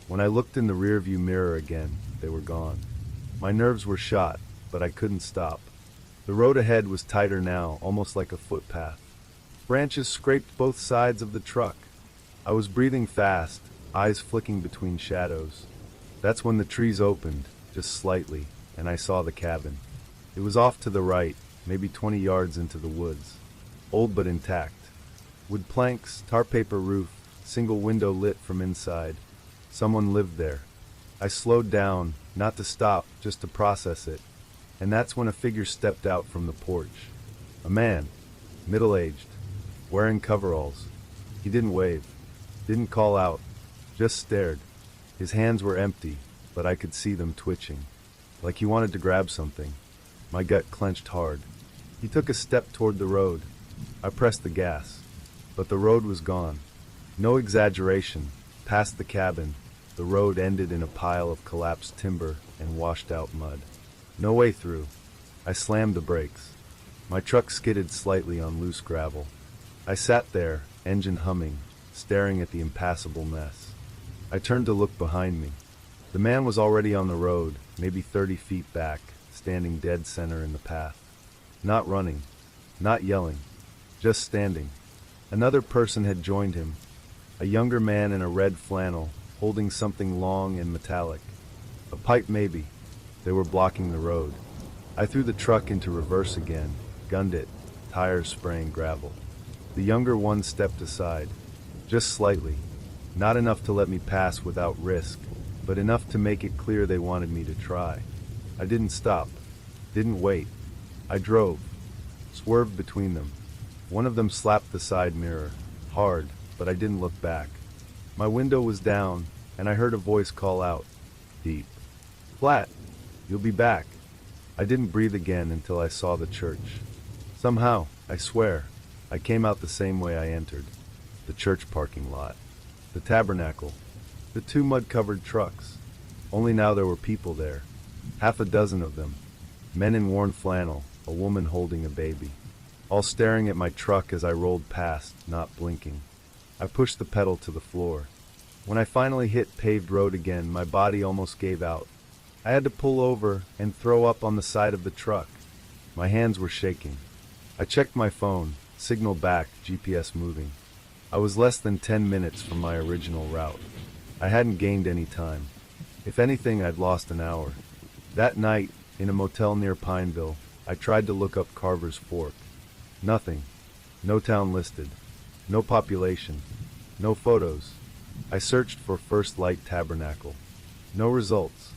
When I looked in the rearview mirror again, they were gone. My nerves were shot, but I couldn't stop. The road ahead was tighter now, almost like a footpath. Branches scraped both sides of the truck. I was breathing fast, eyes flicking between shadows. That's when the trees opened, just slightly, and I saw the cabin. It was off to the right, maybe 20 yards into the woods. Old but intact. Wood planks, tar paper roof, single window lit from inside. Someone lived there. I slowed down, not to stop, just to process it. And that's when a figure stepped out from the porch. A man, middle-aged, wearing coveralls. He didn't wave, didn't call out, just stared. His hands were empty, but I could see them twitching, like he wanted to grab something. My gut clenched hard. He took a step toward the road. I pressed the gas, but the road was gone. No exaggeration. Past the cabin, the road ended in a pile of collapsed timber and washed out mud. No way through. I slammed the brakes. My truck skidded slightly on loose gravel. I sat there, engine humming, staring at the impassable mess. I turned to look behind me. The man was already on the road, maybe 30 feet back, standing dead center in the path. Not running, not yelling, just standing. Another person had joined him, a younger man in a red flannel, holding something long and metallic. A pipe maybe. They were blocking the road. I threw the truck into reverse again, gunned it, tires spraying gravel. The younger one stepped aside, just slightly, not enough to let me pass without risk, but enough to make it clear they wanted me to try. I didn't stop, didn't wait. I drove, swerved between them. One of them slapped the side mirror, hard, but I didn't look back. My window was down, and I heard a voice call out, deep. Flat, you'll be back. I didn't breathe again until I saw the church. Somehow, I swear, I came out the same way I entered. The church parking lot. The tabernacle. The two mud-covered trucks. Only now there were people there. Half a dozen of them. Men in worn flannel, a woman holding a baby. All staring at my truck as I rolled past, not blinking. I pushed the pedal to the floor. When I finally hit paved road again, my body almost gave out. I had to pull over and throw up on the side of the truck. My hands were shaking. I checked my phone, signal back, GPS moving. I was less than 10 minutes from my original route. I hadn't gained any time. If anything, I'd lost an hour. That night, in a motel near Pineville, I tried to look up Carver's Fork. Nothing. No town listed. No population. No photos. I searched for First Light Tabernacle. No results.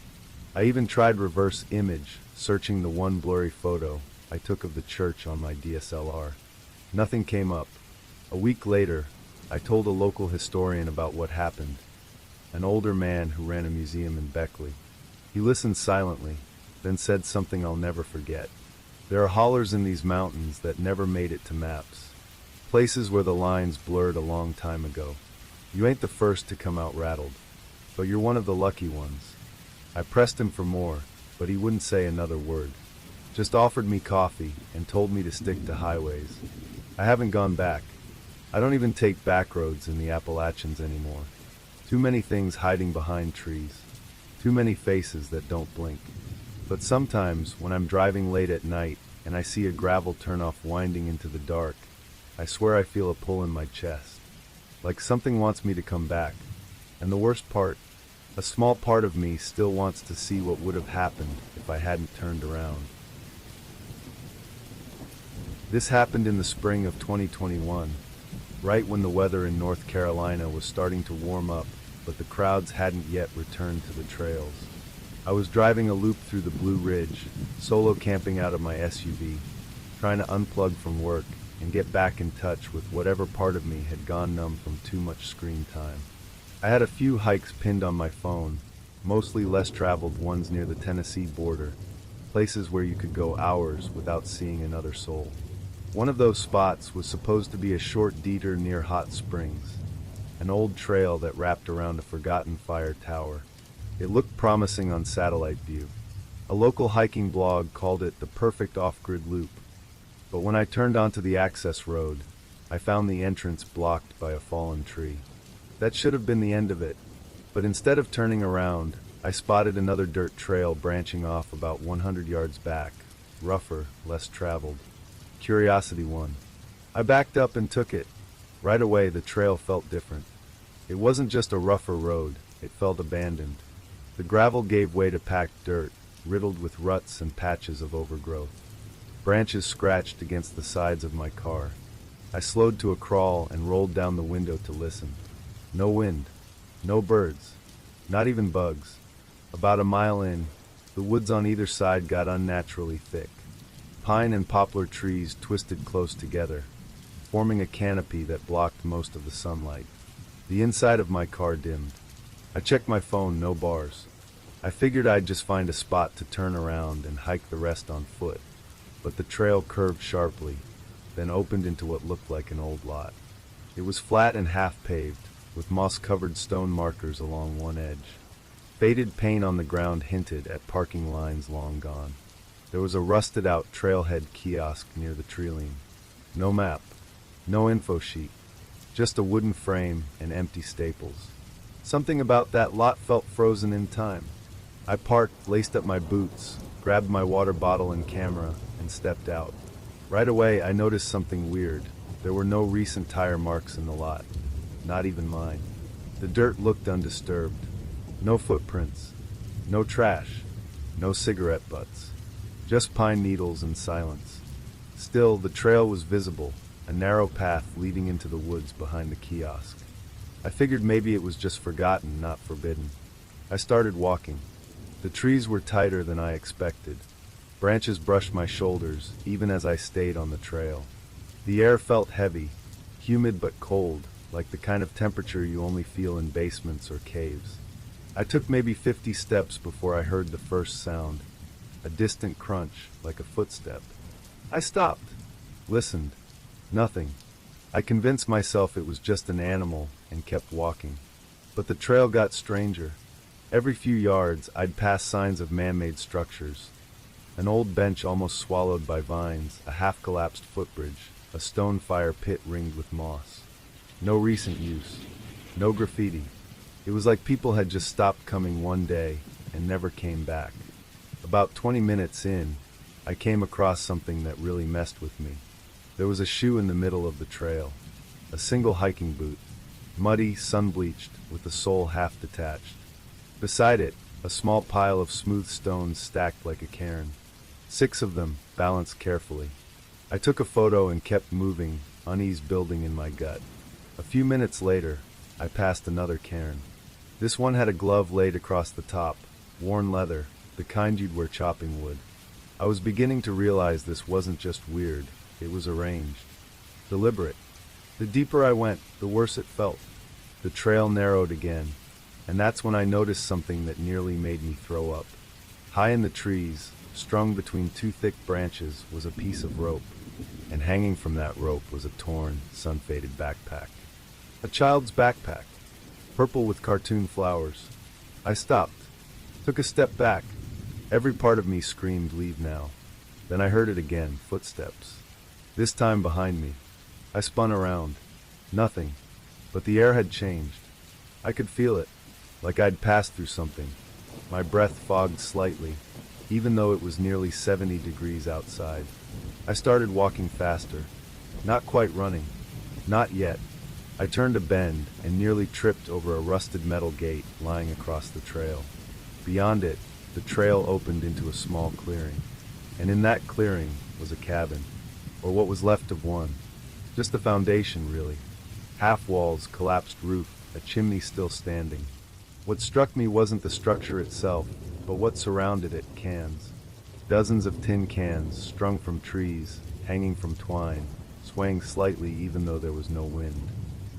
I even tried reverse image, searching the one blurry photo I took of the church on my DSLR. Nothing came up. A week later, I told a local historian about what happened, an older man who ran a museum in Beckley. He listened silently, then said something I'll never forget. There are hollers in these mountains that never made it to maps, places where the lines blurred a long time ago. You ain't the first to come out rattled, but you're one of the lucky ones. I pressed him for more, but he wouldn't say another word. Just offered me coffee and told me to stick to highways. I haven't gone back. I don't even take back roads in the Appalachians anymore. Too many things hiding behind trees. Too many faces that don't blink. But sometimes, when I'm driving late at night and I see a gravel turnoff winding into the dark, I swear I feel a pull in my chest. Like something wants me to come back. And the worst part, a small part of me still wants to see what would have happened if I hadn't turned around. This happened in the spring of 2021, right when the weather in North Carolina was starting to warm up, but the crowds hadn't yet returned to the trails. I was driving a loop through the Blue Ridge, solo camping out of my SUV, trying to unplug from work and get back in touch with whatever part of me had gone numb from too much screen time. I had a few hikes pinned on my phone, mostly less traveled ones near the Tennessee border, places where you could go hours without seeing another soul. One of those spots was supposed to be a short detour near Hot Springs, an old trail that wrapped around a forgotten fire tower. It looked promising on satellite view. A local hiking blog called it the perfect off-grid loop. But when I turned onto the access road, I found the entrance blocked by a fallen tree. That should have been the end of it, but instead of turning around, I spotted another dirt trail branching off about 100 yards back, rougher, less traveled. Curiosity won. I backed up and took it. Right away, the trail felt different. It wasn't just a rougher road, it felt abandoned. The gravel gave way to packed dirt, riddled with ruts and patches of overgrowth. Branches scratched against the sides of my car. I slowed to a crawl and rolled down the window to listen. No wind, no birds, not even bugs. About a mile in, the woods on either side got unnaturally thick. Pine and poplar trees twisted close together, forming a canopy that blocked most of the sunlight. The inside of my car dimmed. I checked my phone, no bars. I figured I'd just find a spot to turn around and hike the rest on foot, but the trail curved sharply, then opened into what looked like an old lot. It was flat and half-paved, with moss-covered stone markers along one edge. Faded paint on the ground hinted at parking lines long gone. There was a rusted-out trailhead kiosk near the treeline. No map, no info sheet, just a wooden frame and empty staples. Something about that lot felt frozen in time. I parked, laced up my boots, grabbed my water bottle and camera, and stepped out. Right away, I noticed something weird. There were no recent tire marks in the lot. Not even mine. The dirt looked undisturbed. No footprints. No trash. No cigarette butts. Just pine needles and silence. Still, the trail was visible, a narrow path leading into the woods behind the kiosk. I figured maybe it was just forgotten, not forbidden. I started walking. The trees were tighter than I expected. Branches brushed my shoulders, even as I stayed on the trail. The air felt heavy, humid but cold, like the kind of temperature you only feel in basements or caves. I took maybe 50 steps before I heard the first sound, a distant crunch, like a footstep. I stopped, listened. Nothing. I convinced myself it was just an animal and kept walking. But the trail got stranger. Every few yards, I'd pass signs of man-made structures. An old bench almost swallowed by vines, a half-collapsed footbridge, a stone fire pit ringed with moss. No recent use. No graffiti. It was like people had just stopped coming one day and never came back. About 20 minutes in, I came across something that really messed with me. There was a shoe in the middle of the trail. A single hiking boot. Muddy, sun-bleached, with the sole half detached. Beside it, a small pile of smooth stones stacked like a cairn. 6 of them, balanced carefully. I took a photo and kept moving, unease building in my gut. A few minutes later, I passed another cairn. This one had a glove laid across the top, worn leather, the kind you'd wear chopping wood. I was beginning to realize this wasn't just weird, it was arranged. Deliberate. The deeper I went, the worse it felt. The trail narrowed again, and that's when I noticed something that nearly made me throw up. High in the trees, strung between 2 thick branches, was a piece of rope, and hanging from that rope was a torn, sun-faded backpack. A child's backpack, purple with cartoon flowers. I stopped, took a step back. Every part of me screamed, "Leave now." Then I heard it again, footsteps. This time behind me. I spun around. Nothing. But the air had changed. I could feel it, like I'd passed through something. My breath fogged slightly, even though it was nearly 70 degrees outside. I started walking faster. Not quite running. Not yet. I turned a bend and nearly tripped over a rusted metal gate lying across the trail. Beyond it, the trail opened into a small clearing. And in that clearing was a cabin, or what was left of one. Just the foundation, really. Half walls, collapsed roof, a chimney still standing. What struck me wasn't the structure itself, but what surrounded it, cans. Dozens of tin cans, strung from trees, hanging from twine, swaying slightly even though there was no wind.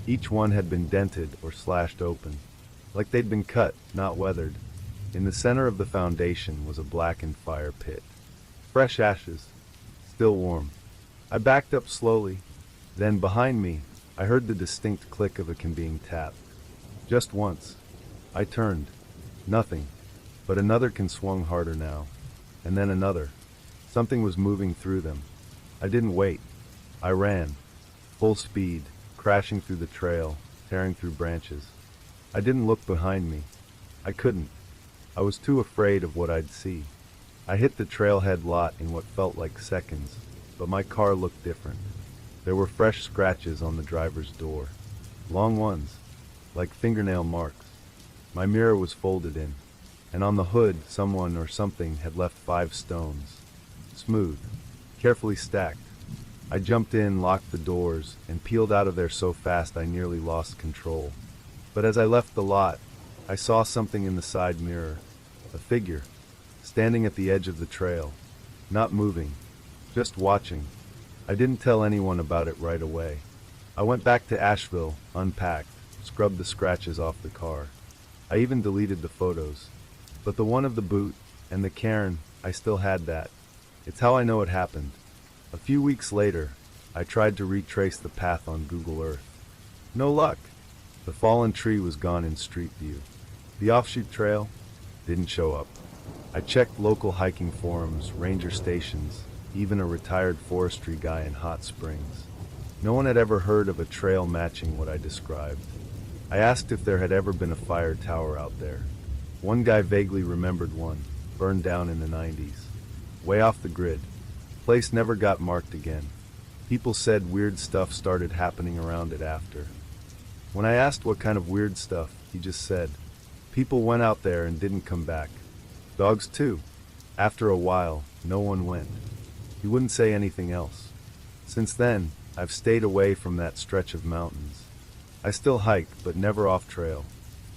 Each one had been dented or slashed open, like they'd been cut, not weathered. In the center of the foundation was a blackened fire pit. Fresh ashes, still warm. I backed up slowly. Then behind me, I heard the distinct click of a can being tapped. Just once. I turned. Nothing. But another can swung harder now. And then another. Something was moving through them. I didn't wait. I ran. Full speed, crashing through the trail, tearing through branches. I didn't look behind me. I couldn't. I was too afraid of what I'd see. I hit the trailhead lot in what felt like seconds, but my car looked different. There were fresh scratches on the driver's door. Long ones, like fingernail marks. My mirror was folded in, and on the hood someone or something had left 5 stones. Smooth, carefully stacked. I jumped in, locked the doors, and peeled out of there so fast I nearly lost control. But as I left the lot, I saw something in the side mirror. A figure, standing at the edge of the trail. Not moving, just watching. I didn't tell anyone about it right away. I went back to Asheville, unpacked, scrubbed the scratches off the car. I even deleted the photos. But the one of the boot, and the cairn, I still had that. It's how I know it happened. A few weeks later, I tried to retrace the path on Google Earth. No luck. The fallen tree was gone in Street View. The offshoot trail didn't show up. I checked local hiking forums, ranger stations, even a retired forestry guy in Hot Springs. No one had ever heard of a trail matching what I described. I asked if there had ever been a fire tower out there. One guy vaguely remembered one, burned down in the 90s. Way off the grid. Place never got marked again. People said weird stuff started happening around it after. When I asked what kind of weird stuff, he just said, people went out there and didn't come back. Dogs too. After a while, no one went. He wouldn't say anything else. Since then, I've stayed away from that stretch of mountains. I still hike, but never off trail.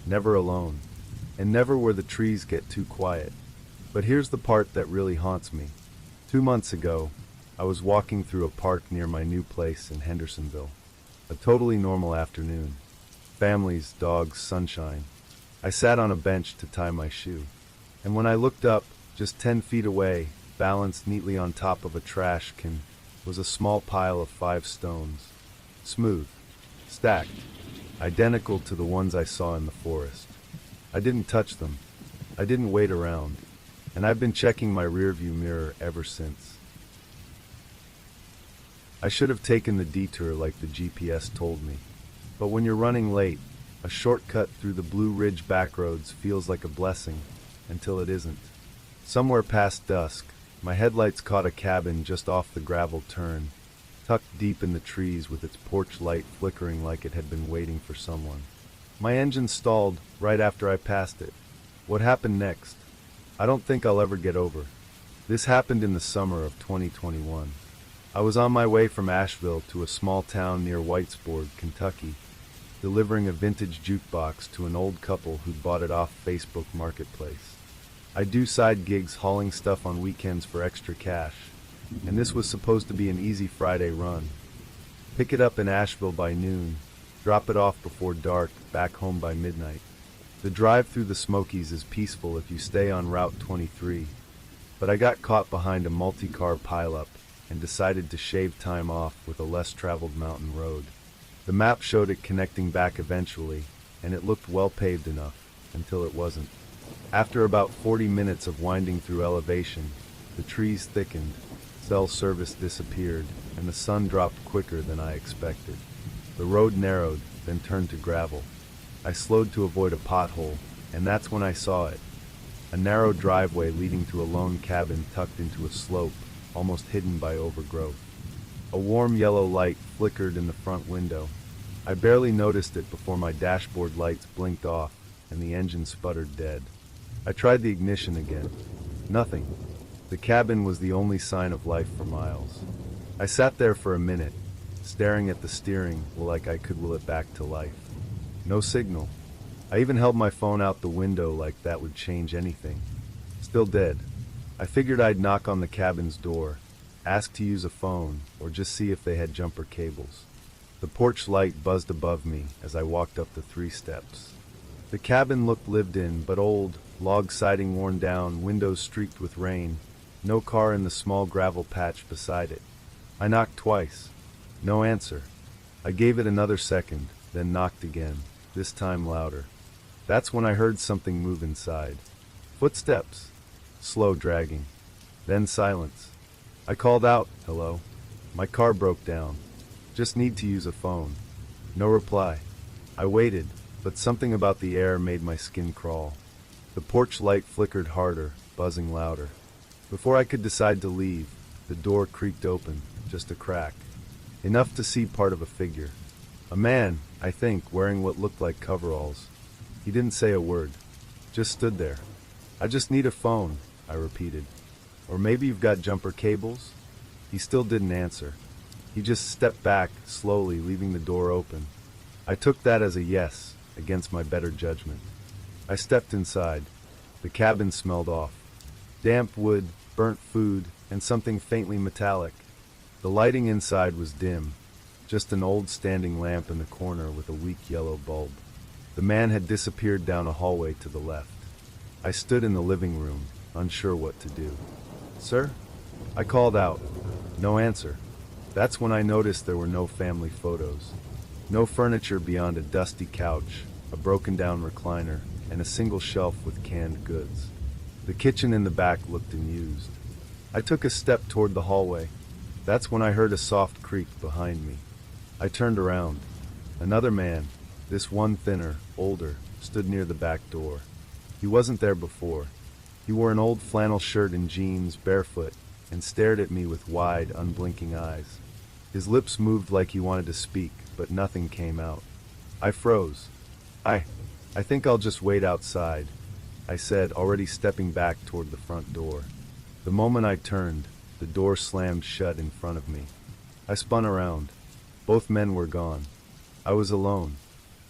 Never alone. And never where the trees get too quiet. But here's the part that really haunts me. 2 months ago, I was walking through a park near my new place in Hendersonville. A totally normal afternoon. Families, dogs, sunshine. I sat on a bench to tie my shoe. And when I looked up, just 10 feet away, balanced neatly on top of a trash can, was a small pile of 5 stones. Smooth. Stacked. Identical to the ones I saw in the forest. I didn't touch them. I didn't wait around. And I've been checking my rearview mirror ever since. I should have taken the detour like the GPS told me. But when you're running late, a shortcut through the Blue Ridge backroads feels like a blessing, until it isn't. Somewhere past dusk, my headlights caught a cabin just off the gravel turn, tucked deep in the trees with its porch light flickering like it had been waiting for someone. My engine stalled right after I passed it. What happened next? I don't think I'll ever get over. This happened in the summer of 2021. I was on my way from Asheville to a small town near Whitesburg, Kentucky, delivering a vintage jukebox to an old couple who'd bought it off Facebook Marketplace. I do side gigs hauling stuff on weekends for extra cash, and this was supposed to be an easy Friday run. Pick it up in Asheville by noon, drop it off before dark, back home by midnight. The drive through the Smokies is peaceful if you stay on Route 23, but I got caught behind a multi-car pileup and decided to shave time off with a less traveled mountain road. The map showed it connecting back eventually, and it looked well paved enough, until it wasn't. After about 40 minutes of winding through elevation, the trees thickened, cell service disappeared, and the sun dropped quicker than I expected. The road narrowed, then turned to gravel. I slowed to avoid a pothole, and that's when I saw it. A narrow driveway leading to a lone cabin tucked into a slope, almost hidden by overgrowth. A warm yellow light flickered in the front window. I barely noticed it before my dashboard lights blinked off, and the engine sputtered dead. I tried the ignition again. Nothing. The cabin was the only sign of life for miles. I sat there for a minute, staring at the steering like I could will it back to life. No signal. I even held my phone out the window like that would change anything. Still dead. I figured I'd knock on the cabin's door, ask to use a phone, or just see if they had jumper cables. The porch light buzzed above me as I walked up the 3 steps. The cabin looked lived in, but old, log siding worn down, windows streaked with rain, no car in the small gravel patch beside it. I knocked twice. No answer. I gave it another second, then knocked again, this time louder. That's when I heard something move inside. Footsteps. Slow dragging. Then silence. I called out, "Hello?" My car broke down. Just need to use a phone. No reply. I waited, but something about the air made my skin crawl. The porch light flickered harder, buzzing louder. Before I could decide to leave, the door creaked open, just a crack. Enough to see part of a figure. A man, I think, wearing what looked like coveralls. He didn't say a word. Just stood there. "I just need a phone," I repeated. "Or maybe you've got jumper cables?" He still didn't answer. He just stepped back, slowly, leaving the door open. I took that as a yes, against my better judgment. I stepped inside. The cabin smelled off. Damp wood, burnt food, and something faintly metallic. The lighting inside was dim, just an old standing lamp in the corner with a weak yellow bulb. The man had disappeared down a hallway to the left. I stood in the living room, unsure what to do. "Sir?" I called out. No answer. That's when I noticed there were no family photos. No furniture beyond a dusty couch, a broken-down recliner, and a single shelf with canned goods. The kitchen in the back looked unused. I took a step toward the hallway. That's when I heard a soft creak behind me. I turned around. Another man, This one, thinner, older, stood near the back door. He wasn't there before. He wore an old flannel shirt and jeans, barefoot, and stared at me with wide, unblinking eyes. His lips moved like he wanted to speak, but nothing came out. I froze. I think I'll just wait outside," I said, already stepping back toward the front door. The moment I turned, the door slammed shut in front of me. I spun around. Both men were gone. I was alone.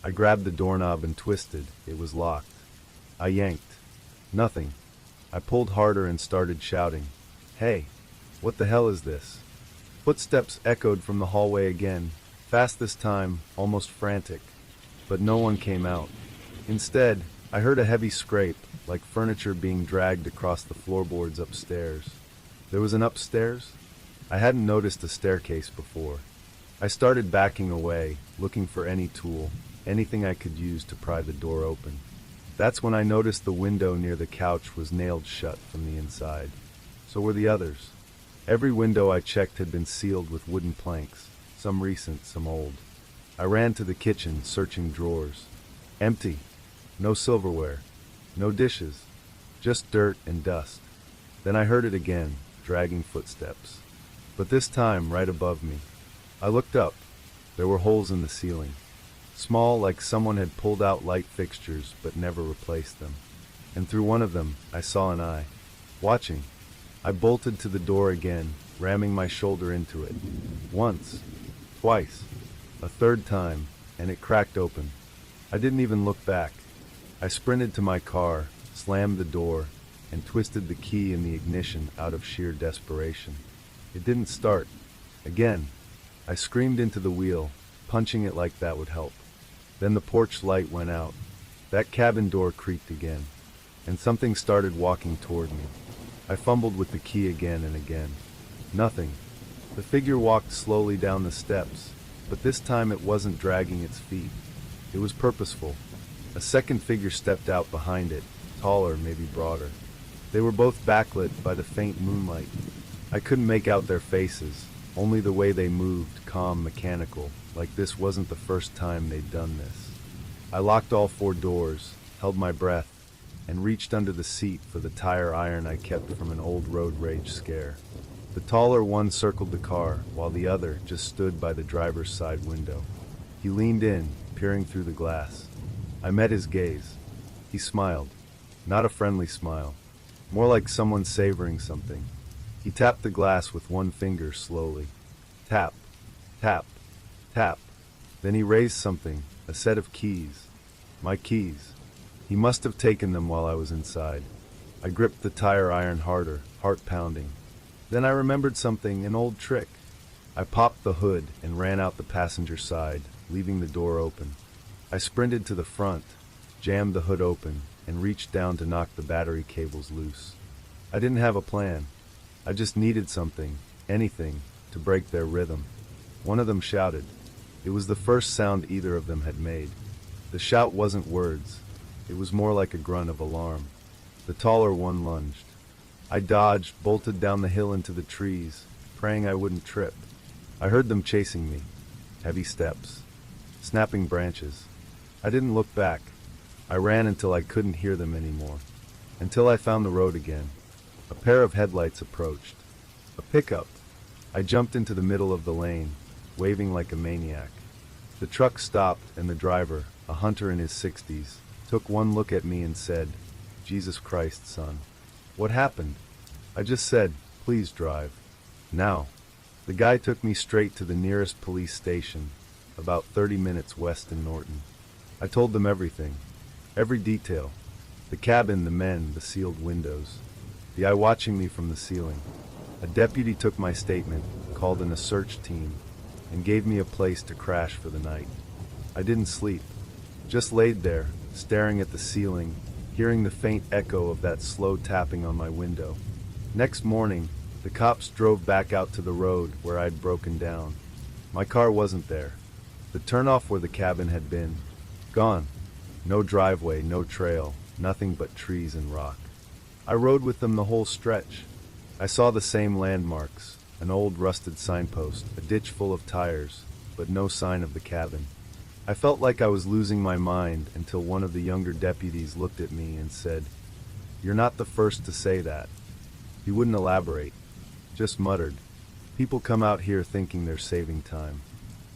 I grabbed the doorknob and twisted. It was locked. I yanked. Nothing. I pulled harder and started shouting, "Hey, what the hell is this?" Footsteps echoed from the hallway again, fast this time, almost frantic. But no one came out. Instead, I heard a heavy scrape, like furniture being dragged across the floorboards upstairs. There was an upstairs? I hadn't noticed a staircase before. I started backing away, looking for any tool, anything I could use to pry the door open. That's when I noticed the window near the couch was nailed shut from the inside. So were the others. Every window I checked had been sealed with wooden planks, some recent, some old. I ran to the kitchen, searching drawers. Empty. No silverware. No dishes. Just dirt and dust. Then I heard it again, dragging footsteps. But this time, right above me. I looked up. There were holes in the ceiling. Small, like someone had pulled out light fixtures but never replaced them. And through one of them, I saw an eye. Watching. I bolted to the door again, ramming my shoulder into it. Once. Twice. A third time, and it cracked open. I didn't even look back. I sprinted to my car, slammed the door, and twisted the key in the ignition out of sheer desperation. It didn't start. Again. I screamed into the wheel, punching it like that would help. Then the porch light went out. That cabin door creaked again, and something started walking toward me. I fumbled with the key again and again. Nothing. The figure walked slowly down the steps, but this time it wasn't dragging its feet. It was purposeful. A second figure stepped out behind it, taller, maybe broader. They were both backlit by the faint moonlight. I couldn't make out their faces, only the way they moved, calm, mechanical, like this wasn't the first time they'd done this. I locked all 4 doors, held my breath, and reached under the seat for the tire iron I kept from an old road rage scare. The taller one circled the car, while the other just stood by the driver's side window. He leaned in, peering through the glass. I met his gaze. He smiled. Not a friendly smile. More like someone savoring something. He tapped the glass with one finger slowly. Tap, tap, tap. Then he raised something, a set of keys. My keys. He must have taken them while I was inside. I gripped the tire iron harder, heart pounding. Then I remembered something, an old trick. I popped the hood and ran out the passenger side, leaving the door open. I sprinted to the front, jammed the hood open, and reached down to knock the battery cables loose. I didn't have a plan. I just needed something, anything, to break their rhythm. One of them shouted. It was the first sound either of them had made. The shout wasn't words. It was more like a grunt of alarm. The taller one lunged. I dodged, bolted down the hill into the trees, praying I wouldn't trip. I heard them chasing me. Heavy steps. Snapping branches. I didn't look back. I ran until I couldn't hear them anymore. Until I found the road again. A pair of headlights approached. A pickup. I jumped into the middle of the lane, waving like a maniac. The truck stopped and the driver, a hunter in his 60s, took one look at me and said, "Jesus Christ, son. What happened?" I just said, "Please drive. Now." The guy took me straight to the nearest police station, about 30 minutes west in Norton. I told them everything. Every detail. The cabin, the men, the sealed windows. The eye watching me from the ceiling. A deputy took my statement, called in a search team, and gave me a place to crash for the night. I didn't sleep. Just laid there, staring at the ceiling, hearing the faint echo of that slow tapping on my window. Next morning, the cops drove back out to the road where I'd broken down. My car wasn't there. The turnoff where the cabin had been. Gone. No driveway, no trail, nothing but trees and rock. I rode with them the whole stretch. I saw the same landmarks, an old rusted signpost, a ditch full of tires, but no sign of the cabin. I felt like I was losing my mind until one of the younger deputies looked at me and said, "You're not the first to say that." He wouldn't elaborate, just muttered, "People come out here thinking they're saving time.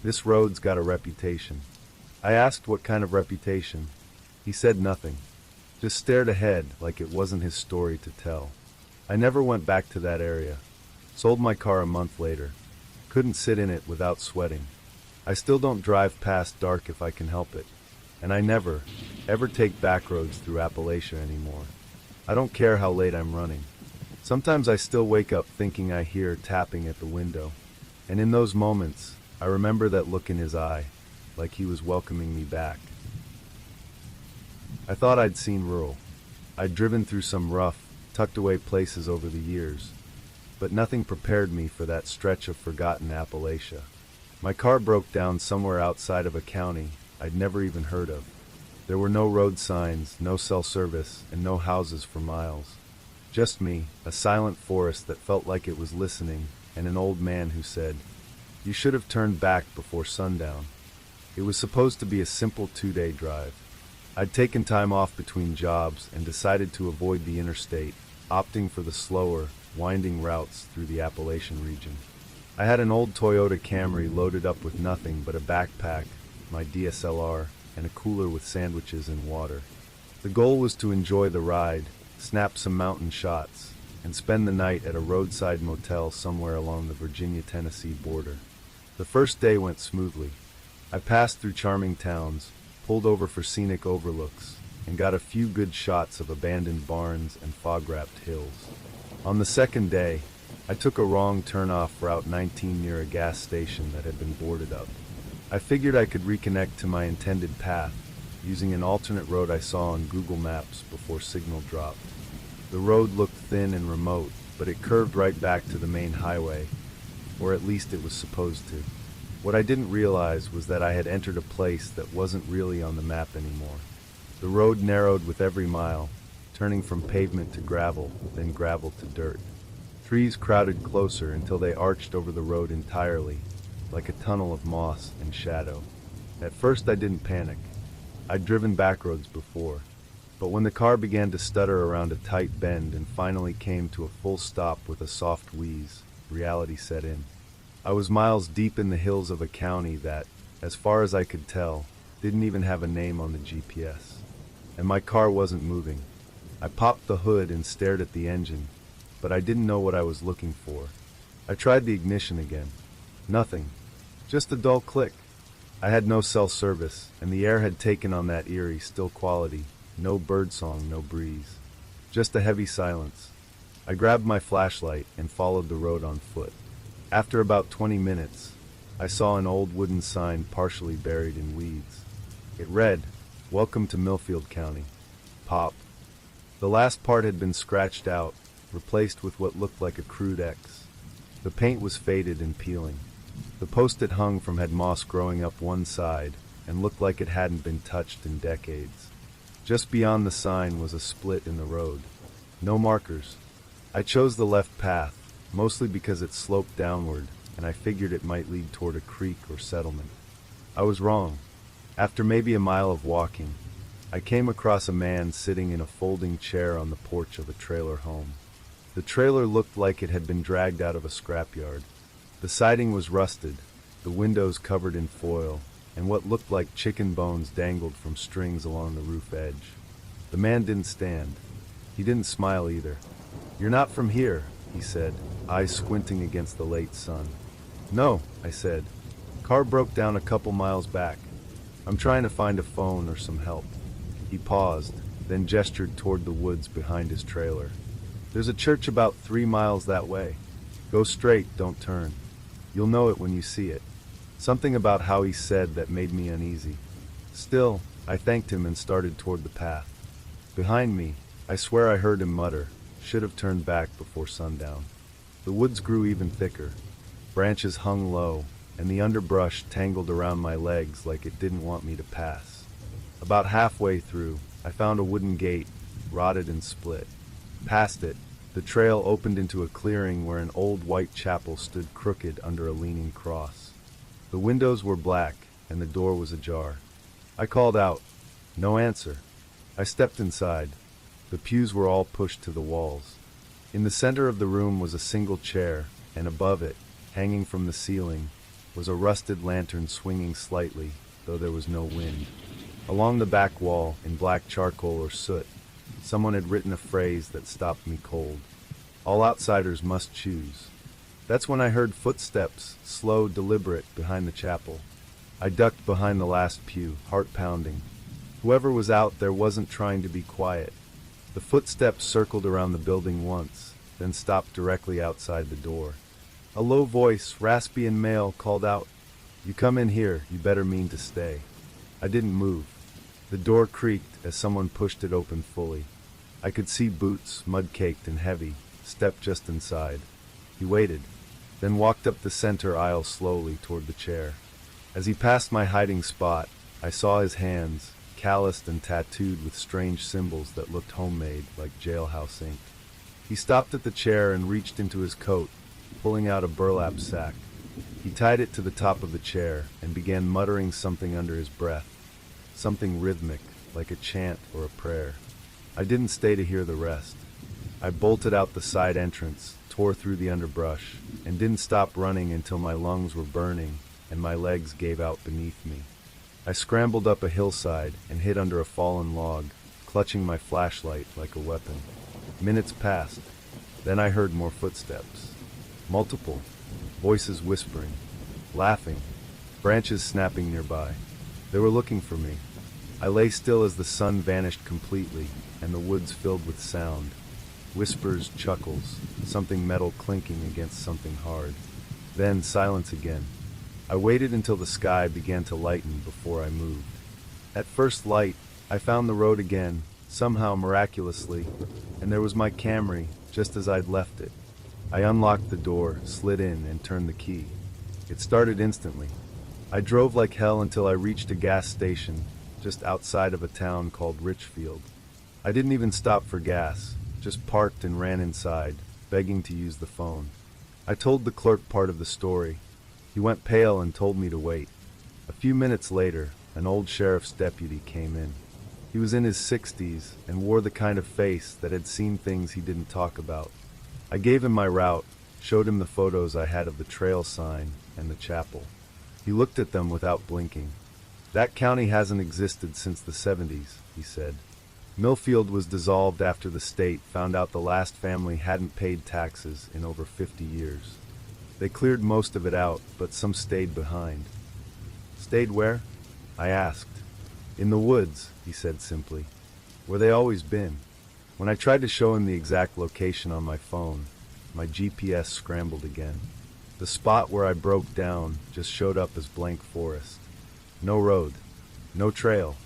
This road's got a reputation." I asked what kind of reputation. He said nothing, just stared ahead like it wasn't his story to tell. I never went back to that area. Sold my car a month later. Couldn't sit in it without sweating. I still don't drive past dark if I can help it. And I never, ever take back roads through Appalachia anymore. I don't care how late I'm running. Sometimes I still wake up thinking I hear tapping at the window. And in those moments, I remember that look in his eye, like he was welcoming me back. I thought I'd seen rural. I'd driven through some rough, tucked away places over the years. But nothing prepared me for that stretch of forgotten Appalachia. My car broke down somewhere outside of a county I'd never even heard of. There were no road signs, no cell service, and no houses for miles. Just me, a silent forest that felt like it was listening, and an old man who said, "You should have turned back before sundown." It was supposed to be a simple 2-day drive. I'd taken time off between jobs and decided to avoid the interstate, opting for the slower, winding routes through the Appalachian region. I had an old Toyota Camry loaded up with nothing but a backpack, my DSLR, and a cooler with sandwiches and water. The goal was to enjoy the ride, snap some mountain shots, and spend the night at a roadside motel somewhere along the Virginia-Tennessee border. The first day went smoothly. I passed through charming towns, pulled over for scenic overlooks, and got a few good shots of abandoned barns and fog-wrapped hills. On the second day, I took a wrong turn off Route 19 near a gas station that had been boarded up. I figured I could reconnect to my intended path, using an alternate road I saw on Google Maps before signal dropped. The road looked thin and remote, but it curved right back to the main highway, or at least it was supposed to. What I didn't realize was that I had entered a place that wasn't really on the map anymore. The road narrowed with every mile, turning from pavement to gravel, then gravel to dirt. Trees crowded closer until they arched over the road entirely, like a tunnel of moss and shadow. At first I didn't panic. I'd driven back roads before. But when the car began to stutter around a tight bend and finally came to a full stop with a soft wheeze, reality set in. I was miles deep in the hills of a county that, as far as I could tell, didn't even have a name on the GPS. And my car wasn't moving. I popped the hood and stared at the engine, but I didn't know what I was looking for. I tried the ignition again. Nothing. Just a dull click. I had no cell service, and the air had taken on that eerie, still quality. No birdsong, no breeze. Just a heavy silence. I grabbed my flashlight and followed the road on foot. After about 20 minutes, I saw an old wooden sign partially buried in weeds. It read, "Welcome to Millfield County. Pop." The last part had been scratched out, replaced with what looked like a crude X. The paint was faded and peeling. The post it hung from had moss growing up one side and looked like it hadn't been touched in decades. Just beyond the sign was a split in the road. No markers. I chose the left path, mostly because it sloped downward, and I figured it might lead toward a creek or settlement. I was wrong. After maybe a mile of walking, I came across a man sitting in a folding chair on the porch of a trailer home. The trailer looked like it had been dragged out of a scrapyard. The siding was rusted, the windows covered in foil, and what looked like chicken bones dangled from strings along the roof edge. The man didn't stand. He didn't smile either. "You're not from here," he said, eyes squinting against the late sun. "No," I said. "Car broke down a couple miles back. I'm trying to find a phone or some help." He paused, then gestured toward the woods behind his trailer. "There's a church about 3 miles that way. Go straight, don't turn. You'll know it when you see it." Something about how he said that made me uneasy. Still, I thanked him and started toward the path. Behind me, I swear I heard him mutter, "Should have turned back before sundown." The woods grew even thicker. Branches hung low, and the underbrush tangled around my legs like it didn't want me to pass. About halfway through, I found a wooden gate, rotted and split. Past it, the trail opened into a clearing where an old white chapel stood crooked under a leaning cross. The windows were black, and the door was ajar. I called out. No answer. I stepped inside. The pews were all pushed to the walls. In the center of the room was a single chair, and above it, hanging from the ceiling, was a rusted lantern swinging slightly, though there was no wind. Along the back wall, in black charcoal or soot, someone had written a phrase that stopped me cold. All outsiders must choose. That's when I heard footsteps, slow, deliberate, behind the chapel. I ducked behind the last pew, heart pounding. Whoever was out there wasn't trying to be quiet. The footsteps circled around the building once, then stopped directly outside the door. A low voice, raspy and male, called out, "You come in here, you better mean to stay." I didn't move. The door creaked as someone pushed it open fully. I could see boots, mud-caked and heavy, step just inside. He waited, then walked up the center aisle slowly toward the chair. As he passed my hiding spot, I saw his hands, calloused and tattooed with strange symbols that looked homemade, like jailhouse ink. He stopped at the chair and reached into his coat, pulling out a burlap sack. He tied it to the top of the chair and began muttering something under his breath, something rhythmic, like a chant or a prayer. I didn't stay to hear the rest. I bolted out the side entrance, tore through the underbrush, and didn't stop running until my lungs were burning and my legs gave out beneath me. I scrambled up a hillside and hid under a fallen log, clutching my flashlight like a weapon. Minutes passed. Then I heard more footsteps. Multiple. Voices whispering, laughing, branches snapping nearby. They were looking for me. I lay still as the sun vanished completely and the woods filled with sound. Whispers, chuckles, something metal clinking against something hard. Then silence again. I waited until the sky began to lighten before I moved. At first light, I found the road again, somehow miraculously, and there was my Camry, just as I'd left it. I unlocked the door, slid in, and turned the key. It started instantly. I drove like hell until I reached a gas station, just outside of a town called Richfield. I didn't even stop for gas, just parked and ran inside, begging to use the phone. I told the clerk part of the story. He went pale and told me to wait. A few minutes later, an old sheriff's deputy came in. He was in his 60s and wore the kind of face that had seen things he didn't talk about. I gave him my route, showed him the photos I had of the trail sign and the chapel. He looked at them without blinking. "That county hasn't existed since the 70s, he said. Millfield was dissolved after the state found out the last family hadn't paid taxes in over 50 years. They cleared most of it out, but some stayed behind." "Stayed where?" I asked. "In the woods," he said simply. "Where they always been." When I tried to show him the exact location on my phone, my GPS scrambled again. The spot where I broke down just showed up as blank forest. No road, no trail.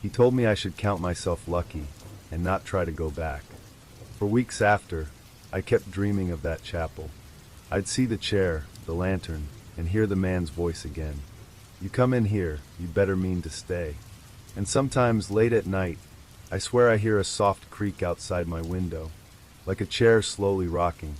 He told me I should count myself lucky and not try to go back. For weeks after, I kept dreaming of that chapel. I'd see the chair, the lantern, and hear the man's voice again. "You come in here, you better mean to stay." And sometimes late at night, I swear I hear a soft creak outside my window, like a chair slowly rocking.